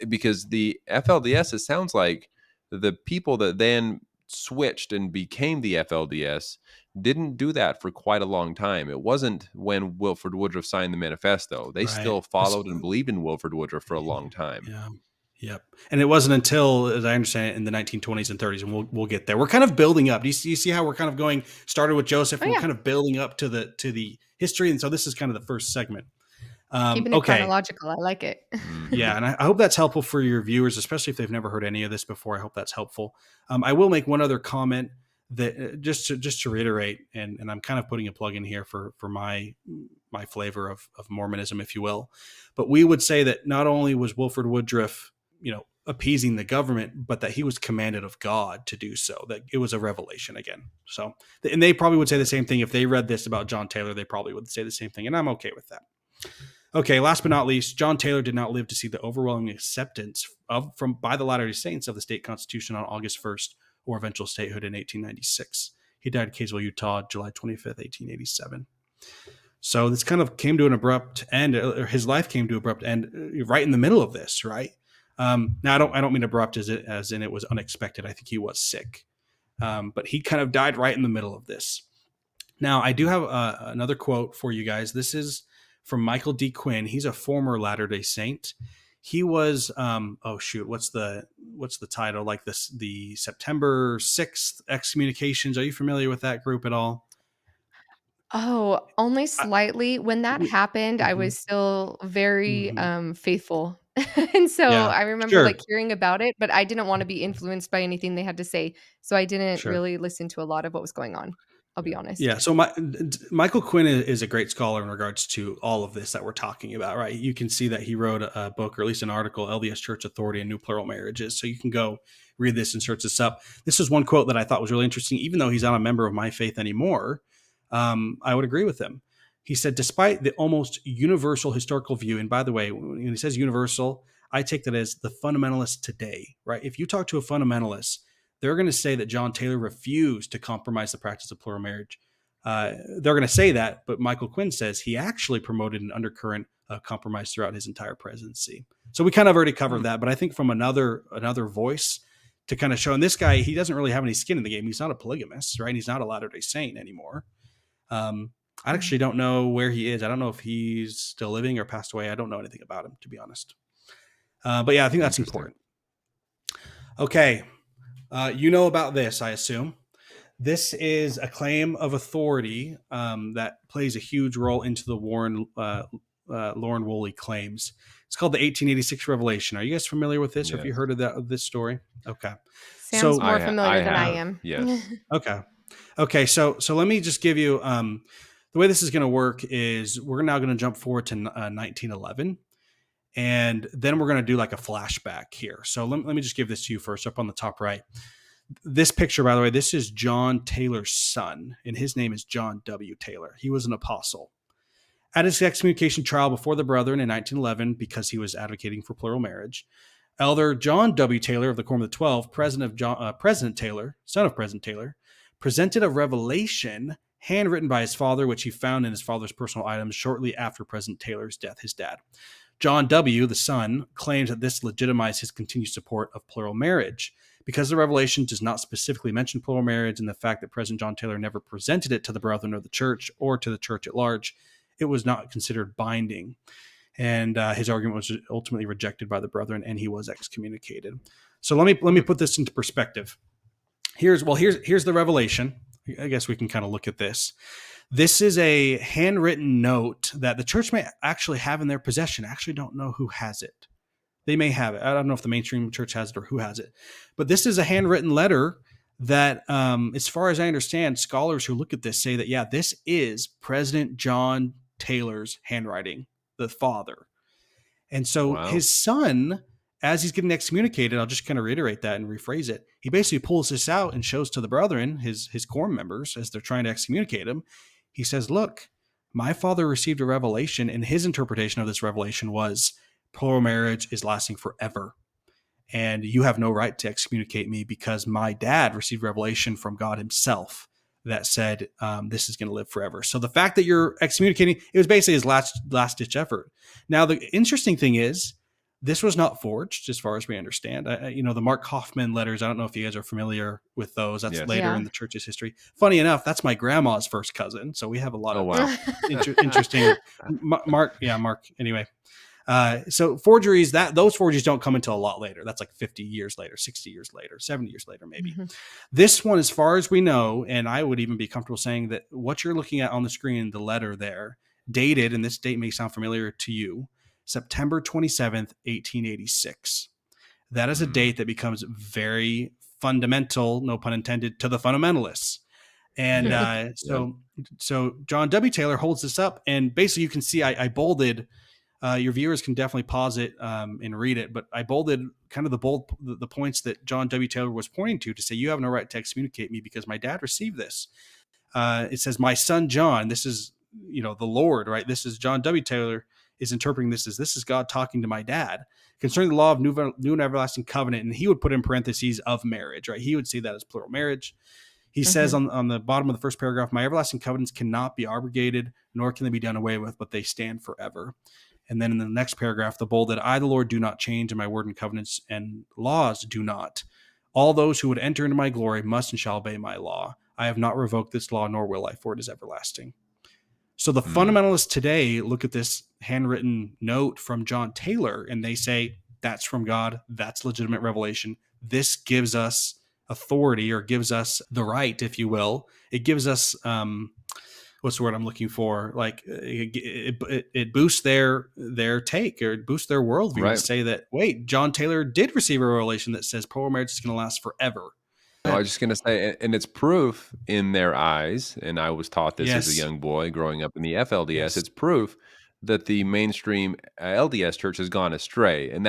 Speaker 1: because the FLDS, it sounds like the people that then switched and became the FLDS didn't do that for quite a long time. It wasn't when Wilford Woodruff signed the manifesto. They still followed and believed in Wilford Woodruff for a long time.
Speaker 3: Yeah. Yep. And it wasn't until, as I understand it, in the 1920s and 30s, and we'll get there. We're kind of building up. Do you see how we're kind of started with Joseph, and we're kind of building up to the history. And so this is kind of the first segment.
Speaker 2: Keeping it chronological. I like it.
Speaker 3: Yeah. And I hope that's helpful for your viewers, especially if they've never heard any of this before. I hope that's helpful. I will make one other comment that just to reiterate, and I'm kind of putting a plug in here for my flavor of Mormonism, if you will. But we would say that not only was Wilford Woodruff, appeasing the government, but that he was commanded of God to do so, that it was a revelation again. So, and they probably would say the same thing if they read this about John Taylor. They probably would say the same thing, and I'm okay with that. Okay, last but not least, John Taylor did not live to see the overwhelming acceptance by the Latter-day Saints of the state constitution on August 1st, or eventual statehood in 1896. He died in Kaysville, Utah, July 25th, 1887. So this kind of came to an abrupt end, or his life came to an abrupt end right in the middle of this, right? Now I don't mean abrupt as in it was unexpected. I think he was sick, but he kind of died right in the middle of this. Now, I do have another quote for you guys. This is from Michael D. Quinn. He's a former Latter-day Saint. He was, oh shoot, what's the title? Like this, the September 6th excommunications. Are you familiar with that group at all?
Speaker 2: Oh, only
Speaker 3: I,
Speaker 2: slightly. When that
Speaker 3: we,
Speaker 2: happened, I
Speaker 3: mhm,
Speaker 2: was still very,
Speaker 3: mhm.
Speaker 2: faithful. And so
Speaker 3: Yeah,
Speaker 2: I remember,
Speaker 3: sure.
Speaker 2: like, hearing about it, but I didn't wanna be influenced by anything they had to say, so I didn't
Speaker 3: Sure.
Speaker 2: really listen to a lot of what was going on, I'll be
Speaker 1: Yeah.
Speaker 2: honest.
Speaker 3: Yeah. So Michael Quinn is a great scholar in regards to all of this that we're talking about, right? You can see that he wrote a book, or at least an article, LDS Church Authority and New Plural Marriages. So you can go read this and search this up. This is one quote that I thought was really interesting. Even though he's not a member of my faith anymore, I would agree with him. He said, despite the almost universal historical view, and by the way, when he says universal, I take that as the fundamentalists today, right? If you talk to a fundamentalist, they're going to say that John Taylor refused to compromise the practice of plural marriage. They're going to say that, but Michael Quinn says he actually promoted an undercurrent of compromise throughout his entire presidency. So we kind of already covered
Speaker 1: Hmm.
Speaker 3: that, but I think from another voice to kind of show, and this guy, he doesn't really have any skin in the game. He's not a polygamist, right? He's not a Latter-day Saint anymore. I
Speaker 2: Mhm.
Speaker 3: actually don't know where he is. I don't know if he's still living or passed away. I don't know anything about him, to be honest. But yeah, I think that's
Speaker 1: Interesting.
Speaker 3: important. Okay. You know about this, I assume. This is a claim of authority that plays a huge role into the Lauren Woolley claims. It's called the 1886 Revelation. Are you guys familiar with this, or have you
Speaker 1: Yes.
Speaker 3: heard of this story? Okay,
Speaker 2: Sounds
Speaker 3: so
Speaker 2: more
Speaker 1: I
Speaker 2: familiar than I
Speaker 1: have.
Speaker 2: am.
Speaker 1: Yes.
Speaker 3: okay, so let me just give you the way this is going to work is we're now going to jump forward to 1911. And then we're going to do like a flashback here. So let me just give this to you first up on the top right. This picture, by the way, this is John Taylor's son, and his name is John W. Taylor. He was an apostle. At his excommunication trial before the brethren in 1911, because he was advocating for plural marriage, Elder John W. Taylor of the Quorum of the 12, President Taylor, son of President Taylor, presented a revelation handwritten by his father, which he found in his father's personal items shortly after President Taylor's death, his dad. John W., the son, claims that this legitimized his continued support of plural marriage. Because the revelation does not specifically mention plural marriage and the fact that President John Taylor never presented it to the brethren of the church or to the church at large, it was not considered binding. And his argument was ultimately rejected by the brethren, and he was excommunicated. So let me put this into perspective. Here's the revelation. I guess we can kind of look at this. This is a handwritten note that the church may actually have in their possession. I actually don't know who has it. They may have it. I don't know if the mainstream church has it or who has it. But this is a handwritten letter that, as far as I understand, scholars who look at this say that, yeah, this is President John Taylor's handwriting, the father. And so
Speaker 1: Wow.
Speaker 3: his son, as he's getting excommunicated, I'll just kind of reiterate that and rephrase it. He basically pulls this out and shows to the brethren, his quorum members, as they're trying to excommunicate him. He says, look, my father received a revelation, and his interpretation of this revelation was plural marriage is lasting forever. And you have no right to excommunicate me because my dad received revelation from God himself that said this is going to live forever. So the fact that you're excommunicating, it was basically his last ditch effort. Now the interesting thing is, this was not forged, as far as we understand. The Mark Hoffman letters. I don't know if you guys are familiar with those. That's
Speaker 1: Yes.
Speaker 3: later
Speaker 2: Yeah.
Speaker 3: in the church's history. Funny enough, that's my grandma's first cousin. So we have a lot
Speaker 1: Oh,
Speaker 3: of
Speaker 1: wow.
Speaker 3: interesting. Mark. Anyway, so forgeries, those forgeries don't come until a lot later. That's like 50 years later, 60 years later, 70 years later, maybe.
Speaker 2: Mhm.
Speaker 3: This one, as far as we know, and I would even be comfortable saying that what you're looking at on the screen, the letter there, dated, and this date may sound familiar to you, September 27th, 1886. That is a
Speaker 1: Mm.
Speaker 3: date that becomes very fundamental, no pun intended, to the fundamentalists. And
Speaker 1: Yep.
Speaker 3: so John W. Taylor holds this up, and basically you can see I bolded. Your viewers can definitely pause it and read it, but I bolded kind of the points that John W. Taylor was pointing to say you have no right to excommunicate me because my dad received this. It says my son John. This is the Lord, right? This is John W. Taylor is interpreting this as this is God talking to my dad concerning the law of new and everlasting covenant, and he would put in parentheses of marriage, right? He would see that as plural marriage. He says
Speaker 2: Mhm.
Speaker 3: on the bottom of the first paragraph, my everlasting covenants cannot be abrogated, nor can they be done away with, but they stand forever. And then in the next paragraph, the bolded, I, the Lord, do not change, and my word and covenants and laws do not. All those who would enter into my glory must and shall obey my law. I have not revoked this law, nor will I, for it is everlasting. So the
Speaker 1: Mm.
Speaker 3: fundamentalists today look at this handwritten note from John Taylor and they say, that's from God. That's legitimate revelation. This gives us authority, or gives us the right, if you will. It gives us, what's the word I'm looking for? Like it boosts their take, or it boosts their worldview to
Speaker 1: Right.
Speaker 3: say that, wait, John Taylor did receive a revelation that says plural marriage is going to last forever.
Speaker 1: No, I was just gonna say, and it's proof in their eyes, and I was taught this as a
Speaker 3: Yes.
Speaker 1: young boy growing up in the FLDS.
Speaker 3: Yes.
Speaker 1: It's proof that the mainstream LDS church has gone astray, and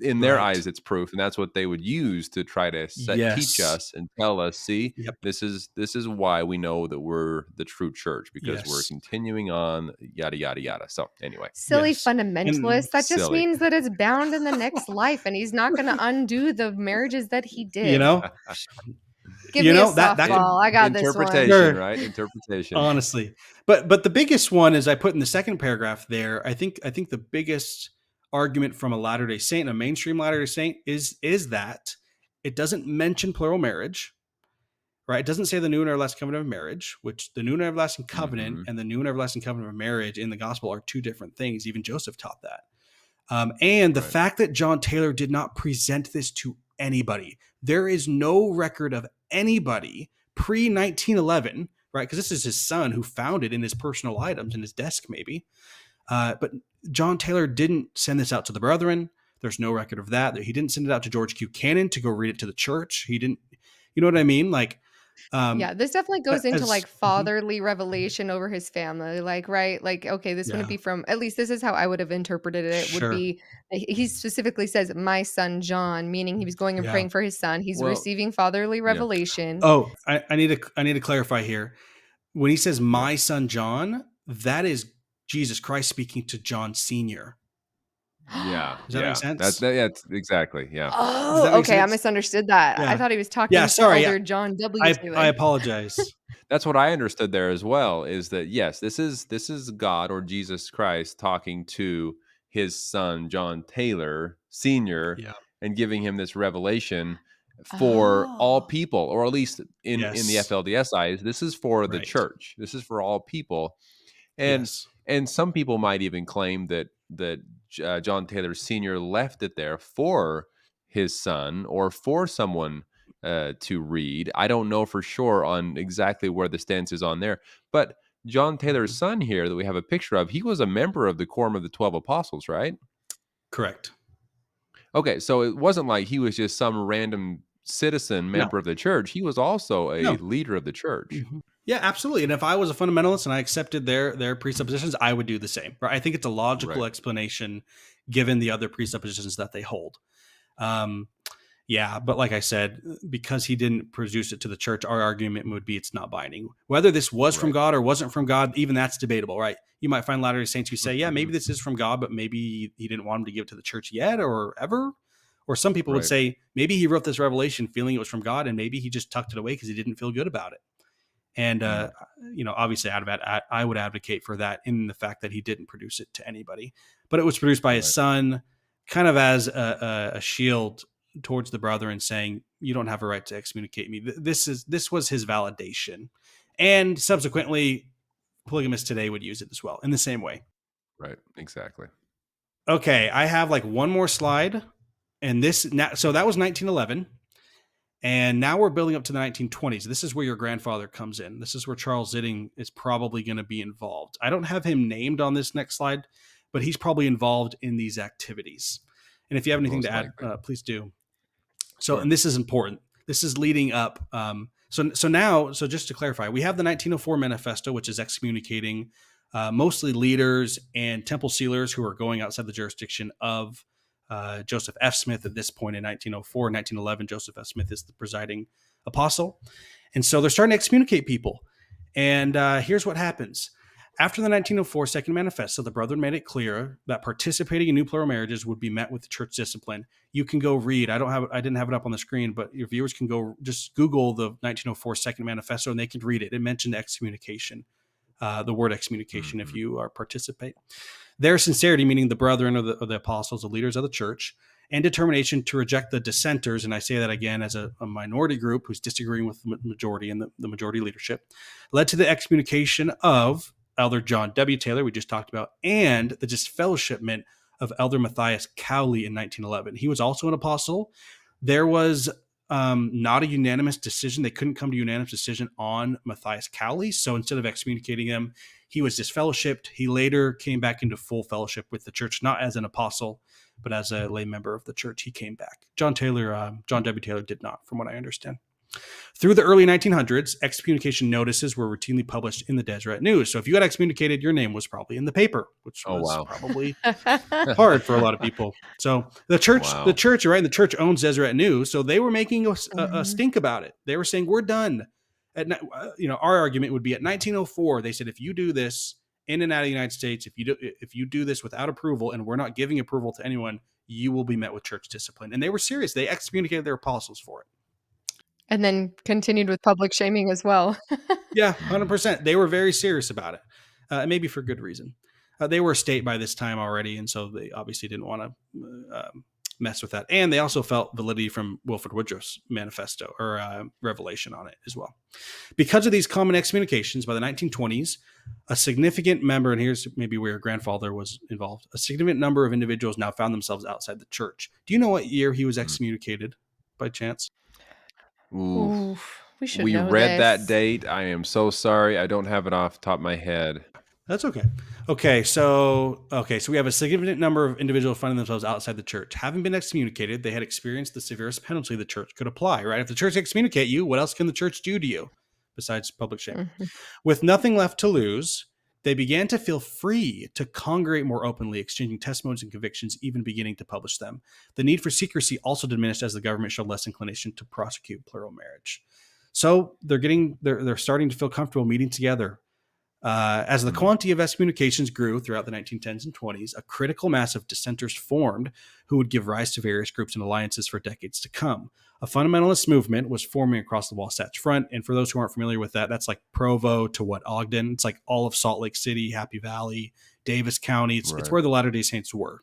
Speaker 1: in their
Speaker 3: Right.
Speaker 1: eyes, it's proof, and that's what they would use to try to teach
Speaker 3: Yes.
Speaker 1: us and tell us, see,
Speaker 3: Yep.
Speaker 1: this is why we know that we're the true church, because we're
Speaker 3: Yes.
Speaker 1: continuing on, yada yada yada. So anyway,
Speaker 2: Silly
Speaker 3: Yes. And
Speaker 2: fundamentalist. That just
Speaker 1: silly.
Speaker 2: means that it's bound in the next life, and he's not gonna undo the marriages that he
Speaker 3: you
Speaker 2: did.
Speaker 3: know,
Speaker 2: Give me a
Speaker 3: that could,
Speaker 2: softball. I got this one.
Speaker 1: Interpretation,
Speaker 3: sure,
Speaker 1: right? Interpretation.
Speaker 3: honestly. But the biggest one is I put in the second paragraph there. I think the biggest argument from a Latter-day Saint, a mainstream Latter-day Saint, is that it doesn't mention plural marriage, right? It doesn't say the new and everlasting covenant of marriage, which the new and everlasting covenant
Speaker 1: Mhm.
Speaker 3: and the new and everlasting covenant of marriage in the gospel are two different things. Even Joseph taught that. And the
Speaker 1: Right.
Speaker 3: fact that John Taylor did not present this to anybody, there is no record of anybody pre 1911, right? Because this is his son who found it in his personal items in his desk, maybe. But John Taylor didn't send this out to the brethren. There's no record of that. He didn't send it out to George Q. Cannon to go read it to the church. He didn't, you know what I mean? Like,
Speaker 2: Yeah, this definitely goes into
Speaker 3: as
Speaker 2: like fatherly revelation over his family. Like, right? Like, okay, this wouldn't
Speaker 3: yeah,
Speaker 2: be from, at least this is how I would have interpreted it. Would
Speaker 3: sure,
Speaker 2: be, he specifically says, my son John, meaning he was going and
Speaker 3: yeah.
Speaker 2: praying for his son. He's
Speaker 1: Well,
Speaker 2: receiving fatherly
Speaker 1: yeah.
Speaker 2: revelation.
Speaker 3: Oh, I need to clarify here. When he says
Speaker 1: Yeah.
Speaker 3: my son John, that is Jesus Christ speaking to John Sr.
Speaker 1: Yeah,
Speaker 3: Does that make
Speaker 1: yeah.
Speaker 3: sense?
Speaker 1: Yeah, it's exactly, yeah.
Speaker 3: Does
Speaker 2: Oh,
Speaker 3: that make
Speaker 2: okay. I
Speaker 3: sense?
Speaker 2: misunderstood that. I
Speaker 3: Yeah.
Speaker 2: thought he was
Speaker 3: Yeah,
Speaker 2: talking to
Speaker 3: sorry.
Speaker 2: Elder John W.
Speaker 3: I
Speaker 2: Taylor.
Speaker 3: apologize.
Speaker 1: That's what I understood there as well, is that, yes, this is God or Jesus Christ talking to his son, John Taylor Sr.,
Speaker 3: Yeah.
Speaker 1: and giving him this revelation for all
Speaker 2: Oh,
Speaker 1: people, or at least in the
Speaker 3: Yes.
Speaker 1: FLDS eyes, this is for the
Speaker 3: Right.
Speaker 1: church. This is for all people. And
Speaker 3: Yes.
Speaker 1: and some people might even claim that John Taylor Sr. left it there for his son or for someone to read. I don't know for sure on exactly where the stance is on there, but John Taylor's
Speaker 3: Mhm.
Speaker 1: son here that we have a picture of, he was a member of the Quorum of the 12 Apostles, right?
Speaker 3: Correct.
Speaker 1: Okay, so it wasn't like he was just some random citizen
Speaker 3: No.
Speaker 1: member of the church. He was also a
Speaker 3: No.
Speaker 1: leader of the church.
Speaker 3: Mhm. Yeah, absolutely. And if I was a fundamentalist and I accepted their presuppositions, I would do the same. Right? I think it's a logical
Speaker 1: Right.
Speaker 3: explanation given the other presuppositions that they hold. Um, yeah, but like I said, because he didn't produce it to the church, our argument would be it's not binding. Whether this was from
Speaker 1: Right.
Speaker 3: God or wasn't from God, even that's debatable, right? You might find Latter-day Saints who say, yeah,
Speaker 1: Mhm.
Speaker 3: maybe this is from God, but maybe he didn't want him to give it to the church yet or ever. Or some people would
Speaker 1: Right.
Speaker 3: say, maybe he wrote this revelation feeling it was from God, and maybe he just tucked it away because he didn't feel good about it. And,
Speaker 1: Mm.
Speaker 3: obviously, I would advocate for that in the fact that he didn't produce it to anybody. But it was produced by his
Speaker 1: Right.
Speaker 3: son, kind of as a shield towards the brethren, saying, you don't have a right to excommunicate me. This was his validation. And subsequently, polygamists today would use it as well in the same way.
Speaker 1: Right. Exactly.
Speaker 3: Okay, I have like one more slide. And so that was 1911. And now we're building up to the 1920s. This is where your grandfather comes in. This is where Charles Zitting is probably going to be involved. I don't have him named on this next slide, but he's probably involved in these activities. And if you have anything to
Speaker 1: Most
Speaker 3: add,
Speaker 1: likely.
Speaker 3: please do. So,
Speaker 1: Sure.
Speaker 3: and this is important. This is leading up. So just to clarify, we have the 1904 manifesto, which is excommunicating mostly leaders and temple sealers who are going outside the jurisdiction of Joseph F. Smith at this point in 1904. 1911, Joseph F. Smith is the presiding apostle. And so they're starting to excommunicate people. And here's what happens. After the 1904 Second Manifesto, the Brethren made it clear that participating in new plural marriages would be met with church discipline. You can go read. I didn't have it up on the screen, but your viewers can go just Google the 1904 Second Manifesto and they can read it. It mentioned excommunication, the word excommunication, if
Speaker 1: Mhm.
Speaker 3: you participate. Their sincerity, meaning the brethren or the apostles, the leaders of the church, and determination to reject the dissenters, and I say that again as a minority group who's disagreeing with the majority and the majority leadership, led to the excommunication of Elder John W. Taylor, we just talked about, and the disfellowshipment of Elder Matthias Cowley in 1911. He was also an apostle. There was not a unanimous decision. They couldn't come to a unanimous decision on Matthias Cowley. So instead of excommunicating him, he was disfellowshipped. He later came back into full fellowship with the church, not as an apostle, but as a lay member of the church. He came back. John W. Taylor did not, from what I understand. Through the early 1900s, excommunication notices were routinely published in the Deseret News. So if you got excommunicated, your name was probably in the paper, which was probably hard for a lot of people. So the church, right? The church owns Deseret News, so they were making a stink about it. They were saying, "We're done." Our argument would be at 1904. They said, if you do this in and out of the United States, if you do this without approval, and we're not giving approval to anyone, you will be met with church discipline. And they were serious. They excommunicated their apostles for it.
Speaker 2: And then continued with public shaming as well.
Speaker 3: Yeah, 100%. They were very serious about it, maybe for good reason. They were a state by this time already, and so they obviously didn't want to mess with that. And they also felt validity from Wilford Woodruff's manifesto or revelation on it as well. Because of these common excommunications, by the 1920s, a significant member, and here's maybe where your grandfather was involved, a significant number of individuals now found themselves outside the church. Do you know what year he was excommunicated by chance?
Speaker 2: Oof, we
Speaker 1: read that date. I am so sorry. I don't have it off the top of my head.
Speaker 3: That's okay. Okay, so we have a significant number of individuals finding themselves outside the church. Having been excommunicated, they had experienced the severest penalty the church could apply, right? If the church excommunicate you, what else can the church do to you besides public shame? Mm-hmm. With nothing left to lose, they began to feel free to congregate more openly, exchanging testimonies and convictions, even beginning to publish them. The need for secrecy also diminished as the government showed less inclination to prosecute plural marriage. So they're starting to feel comfortable meeting together. As the quantity of excommunications grew throughout the 1910s and 20s, a critical mass of dissenters formed who would give rise to various groups and alliances for decades to come. A fundamentalist movement was forming across the Wasatch Front. And for those who aren't familiar with that, that's like Provo to Ogden. It's like all of Salt Lake City, Happy Valley, Davis County. It's where the Latter-day Saints were.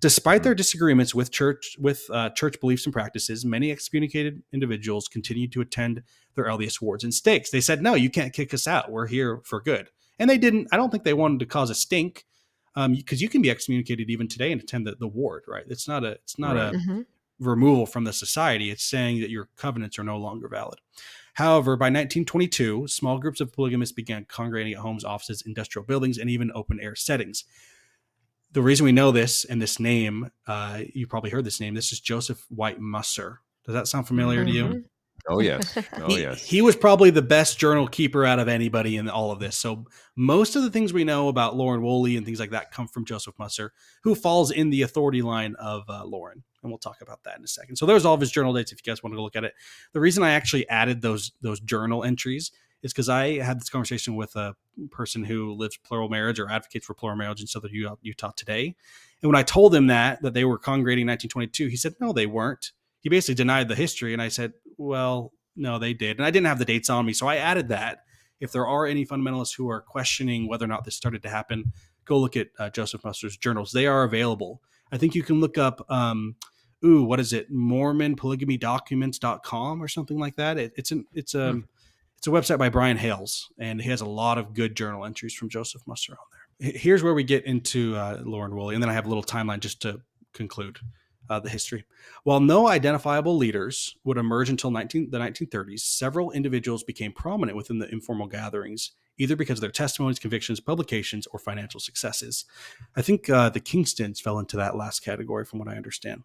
Speaker 3: Despite their disagreements with church beliefs and practices, many excommunicated individuals continued to attend their LDS wards and stakes. They said, no, you can't kick us out. We're here for good. And they didn't. I don't think they wanted to cause a stink, because you can be excommunicated even today and attend the ward, right? It's not a removal from the society. It's saying that your covenants are no longer valid. However, by 1922, small groups of polygamists began congregating at homes, offices, industrial buildings, and even open air settings. The reason we know this and this name, you probably heard this name. This is Joseph White Musser. Does that sound familiar to you?
Speaker 1: Oh, yes.
Speaker 3: He was probably the best journal keeper out of anybody in all of this. So most of the things we know about Lauren Woolley and things like that come from Joseph Musser, who falls in the authority line of Lauren. And we'll talk about that in a second. So there's all of his journal dates if you guys want to go look at it. The reason I actually added those journal entries is because I had this conversation with a person who lives plural marriage or advocates for plural marriage in Southern Utah today. And when I told him that they were congregating in 1922, he said, no, they weren't. He basically denied the history. And I said, well, no, they did. And I didn't have the dates on me. So I added that. If there are any fundamentalists who are questioning whether or not this started to happen, go look at Joseph Musser's journals. They are available. I think you can look up, what is it? MormonPolygamyDocuments.com or something like that. It's a website by Brian Hales, and he has a lot of good journal entries from Joseph Musser on there. Here's where we get into Lauren Woolley, and then I have a little timeline just to conclude the history. While no identifiable leaders would emerge until the 1930s, several individuals became prominent within the informal gatherings, either because of their testimonies, convictions, publications, or financial successes. I think the Kingstons fell into that last category from what I understand.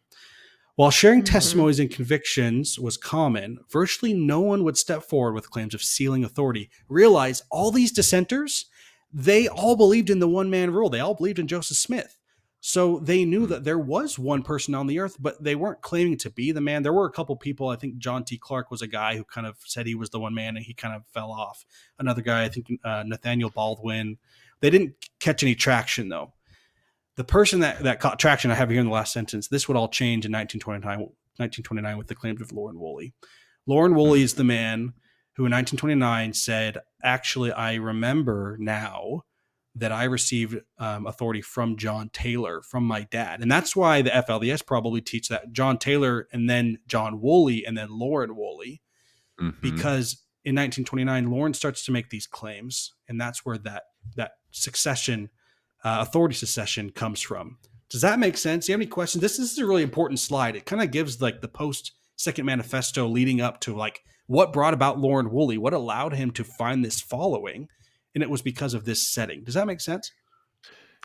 Speaker 3: While sharing testimonies and convictions was common, virtually no one would step forward with claims of sealing authority. Realize all these dissenters, they all believed in the one-man rule. They all believed in Joseph Smith. So they knew that there was one person on the earth, but they weren't claiming to be the man. There were a couple people. I think John T. Clark was a guy who kind of said he was the one man, and he kind of fell off. Another guy, I think Nathaniel Baldwin. They didn't catch any traction, though. The person that caught traction, I have here in the last sentence, this would all change in 1929 with the claims of Lauren Woolley. Lauren Woolley is the man who in 1929 said, actually, I remember now that I received authority from John Taylor, from my dad. And that's why the FLDS probably teach that John Taylor and then John Woolley and then Lauren Woolley,
Speaker 1: Mm-hmm.
Speaker 3: because in 1929, Lauren starts to make these claims. And that's where that succession, authority succession comes from. Does that make sense? Do you have any questions? This is a really important slide. It kind of gives like the post Second Manifesto leading up to like what brought about Lauren Woolley, what allowed him to find this following. And it was because of this setting. Does that make sense?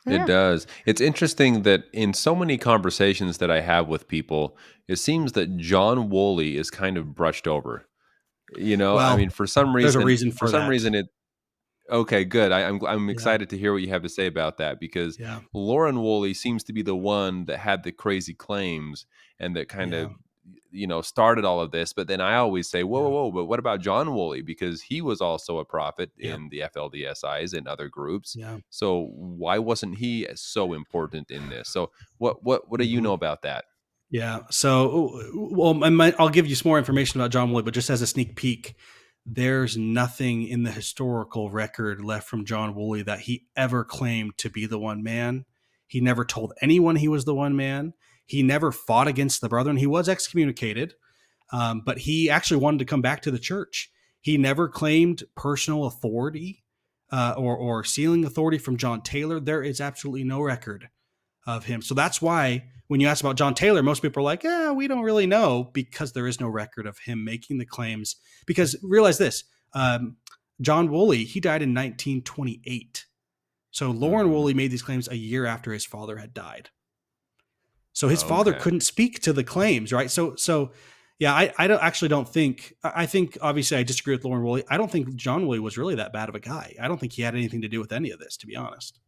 Speaker 1: It
Speaker 2: Yeah.
Speaker 1: does. It's interesting that in so many conversations that I have with people, it seems that John Woolley is kind of brushed over. I mean,
Speaker 3: Well, there's a reason
Speaker 1: for
Speaker 3: for
Speaker 1: some
Speaker 3: that.
Speaker 1: reason it. Okay, good. I'm
Speaker 3: Yeah.
Speaker 1: excited to hear what you have to say about that, because
Speaker 3: Yeah.
Speaker 1: Lauren Woolley seems to be the one that had the crazy claims and that kind
Speaker 3: Yeah.
Speaker 1: of started all of this. But then I always say, whoa, whoa,
Speaker 3: Yeah.
Speaker 1: whoa! But what about John Woolley? Because he was also a prophet
Speaker 3: Yeah.
Speaker 1: in the FLDSIs and other groups.
Speaker 3: Yeah.
Speaker 1: So why wasn't he so important in this? So what do you
Speaker 3: Mhm.
Speaker 1: know about that?
Speaker 3: Yeah. So, well, I'll give you some more information about John Woolley, but just as a sneak peek, there's nothing in the historical record left from John Woolley that he ever claimed to be the one man. He never told anyone he was the one man. He never fought against the brethren. He was excommunicated, but he actually wanted to come back to the church. He never claimed personal authority or sealing authority from John Taylor. There is absolutely no record of him. So that's why when you ask about John Taylor, most people are like, yeah, we don't really know, because there is no record of him making the claims. Because realize this, John Woolley, he died in 1928. So Lauren
Speaker 1: Hmm.
Speaker 3: Woolley made these claims a year after his father had died. So his father
Speaker 1: Okay.
Speaker 3: couldn't speak to the claims, right? So yeah, don't think, I think obviously I disagree with Lauren Woolley. I don't think John Woolley was really that bad of a guy. I don't think he had anything to do with any of this, to be honest.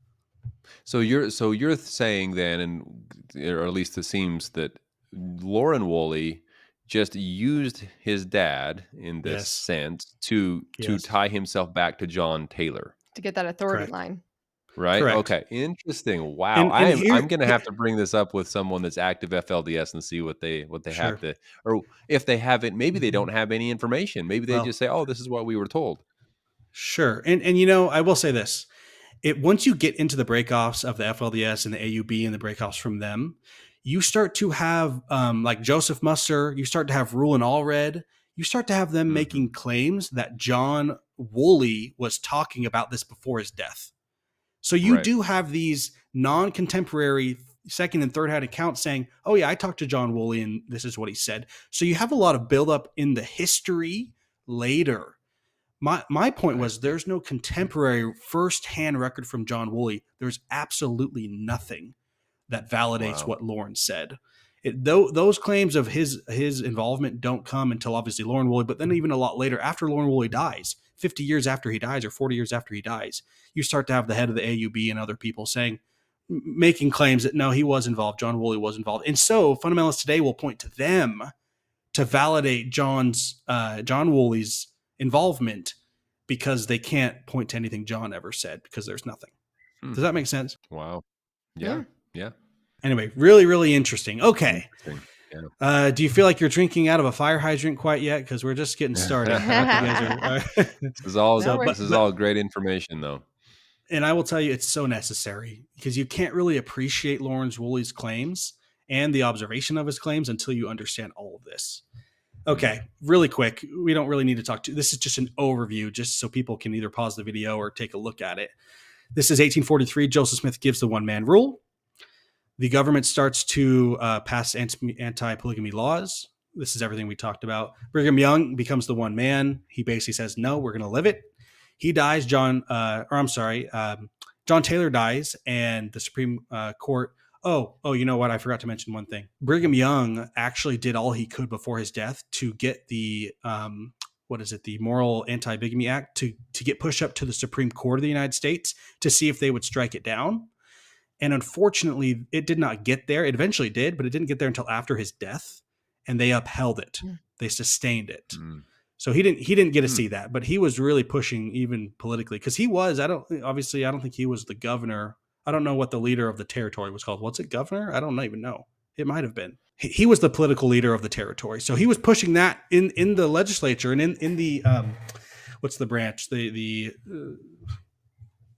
Speaker 1: So you're saying then, or at least it seems that Lauren Woolley just used his dad in this
Speaker 3: Yes.
Speaker 1: sense to
Speaker 3: Yes.
Speaker 1: tie himself back to John Taylor,
Speaker 2: To get that authority
Speaker 3: Correct.
Speaker 2: line.
Speaker 1: right?
Speaker 3: Correct.
Speaker 1: Okay, interesting. Wow,
Speaker 3: And
Speaker 1: I'm gonna have to bring this up with someone that's active FLDS and see what they have
Speaker 3: sure.
Speaker 1: to, or if they haven't, maybe they
Speaker 3: Mhm.
Speaker 1: don't have any information. Maybe they
Speaker 3: Well,
Speaker 1: just say, "Oh, this is what we were told."
Speaker 3: sure. And I will say this. It once you get into the breakoffs of the FLDS and the AUB and the breakoffs from them, you start to have like Joseph Musser, you start to have Rule and Allred, you start to have them
Speaker 1: Hmm.
Speaker 3: making claims that John Woolley was talking about this before his death. So you
Speaker 1: Right.
Speaker 3: do have these non-contemporary second and third hand accounts saying, "Oh yeah, I talked to John Woolley and this is what he said." So you have a lot of buildup in the history later. My point
Speaker 1: Right.
Speaker 3: was there's no contemporary first-hand record from John Woolley. There's absolutely nothing that validates
Speaker 1: Wow.
Speaker 3: what Lauren said. Those claims of his involvement don't come until obviously Lauren Woolley, but then even a lot later, after Lauren Woolley dies, 50 years after he dies or 40 years after he dies, you start to have the head of the AUB and other people saying, making claims that no, he was involved, John Woolley was involved. And so fundamentalists today will point to them to validate John Woolley's involvement, because they can't point to anything John ever said, because there's nothing.
Speaker 1: Hmm.
Speaker 3: Does that make sense?
Speaker 1: Wow. Yeah.
Speaker 2: Yeah.
Speaker 1: Yeah.
Speaker 3: Anyway, really, really interesting. Okay.
Speaker 1: Interesting. Yeah.
Speaker 3: Do you feel like you're drinking out of a fire hydrant quite yet? Because we're just getting started. I hope you guys are.
Speaker 1: This is all
Speaker 2: No,
Speaker 3: So,
Speaker 2: we're
Speaker 1: this is all great information, though.
Speaker 3: and I will tell you, it's so necessary, because you can't really appreciate Lawrence Woolley's claims and the observation of his claims until you understand all of this. Okay, really quick. We don't really need to talk to. This is just an overview, just so people can either pause the video or take a look at it. This is 1843. Joseph Smith gives the one-man rule. The government starts to pass anti-polygamy laws. This is everything we talked about. Brigham Young becomes the one man. He basically says, no, we're going to live it. He dies. John Taylor dies, and the Supreme Court. Oh, you know what? I forgot to mention one thing. Brigham Young actually did all he could before his death to get the the Moral Anti-Bigamy Act to get pushed up to the Supreme Court of the United States to see if they would strike it down. And unfortunately, it did not get there. It eventually did, but it didn't get there until after his death, and they upheld it. They sustained it.
Speaker 1: Mm.
Speaker 3: So he didn't get to see that, but he was really pushing even politically, because he was. I don't think he was the governor. I don't know what the leader of the territory was called. What's it, governor? I don't even know. It might have been. He was the political leader of the territory, so he was pushing that in the legislature and in the what's the branch, the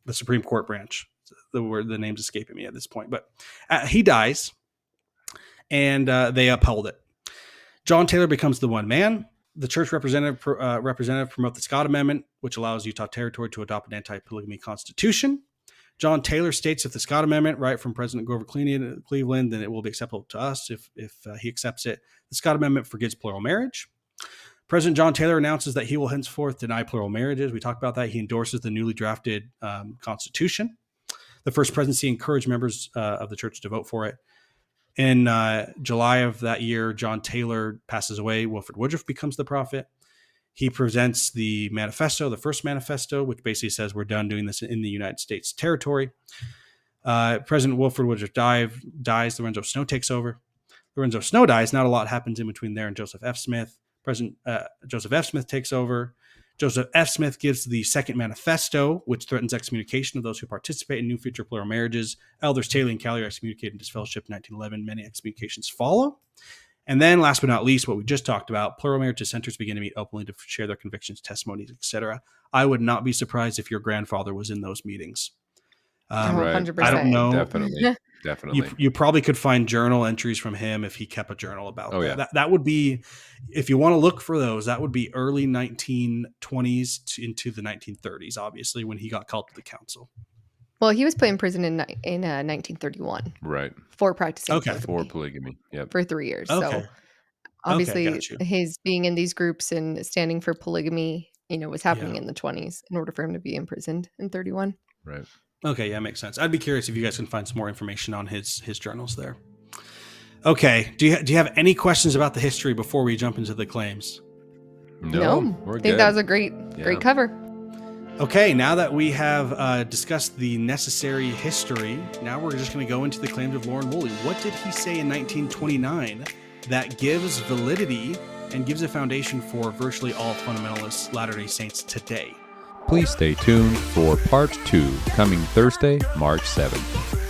Speaker 3: the Supreme Court branch. The name's escaping me at this point, but he dies, and they upheld it. John Taylor becomes the one man. The church representative promote the Scott Amendment, which allows Utah Territory to adopt an anti-polygamy constitution. John Taylor states, if the Scott Amendment, right from President Grover Cleveland, then it will be acceptable to us if he accepts it. The Scott Amendment forbids plural marriage. President John Taylor announces that he will henceforth deny plural marriages. We talked about that. He endorses the newly drafted Constitution. The first presidency encouraged members of the church to vote for it. In July of that year, John Taylor passes away. Wilford Woodruff becomes the prophet. He presents the manifesto, the first manifesto, which basically says we're done doing this in the United States territory. President Wilford Woodruff dies. Lorenzo Snow takes over. Lorenzo Snow dies. Not a lot happens in between there and Joseph F. Smith. President Joseph F. Smith takes over. Joseph F. Smith gives the second manifesto, which threatens excommunication of those who participate in new future plural marriages. Elders Taylor and Calley are excommunicated and disfellowshipped in 1911. Many excommunications follow. And then, last but not least, what we just talked about, plural marriage dissenters begin to meet openly to share their convictions, testimonies, etc. I would not be surprised if your grandfather was in those meetings.
Speaker 1: Right.
Speaker 2: 100%.
Speaker 3: I don't know.
Speaker 1: Definitely.
Speaker 3: You probably could find journal entries from him if he kept a journal about that.
Speaker 1: Yeah.
Speaker 3: That would be, if you want to look for those, that would be early 1920s into the 1930s, obviously, when he got called to the council.
Speaker 2: Well, he was put in prison in 1931
Speaker 1: Right.
Speaker 2: for practicing
Speaker 1: For polygamy. Yep.
Speaker 2: for 3 years.
Speaker 3: Okay.
Speaker 2: So obviously
Speaker 3: got you.
Speaker 2: his being in these groups and standing for polygamy, was happening in the 20s in order for him to be imprisoned in 31.
Speaker 1: Right.
Speaker 3: Okay, yeah, makes sense. I'd be curious if you guys can find some more information on his journals there. Okay, do you have any questions about the history before we jump into the claims?
Speaker 1: No, we're
Speaker 2: I think
Speaker 1: good.
Speaker 2: that was a great cover.
Speaker 3: Okay, now that we have discussed the necessary history, now we're just going to go into the claims of Loren Woolley. What did he say in 1929 that gives validity and gives a foundation for virtually all fundamentalist Latter-day Saints today?
Speaker 1: Please stay tuned for part 2 coming Thursday, March 7th.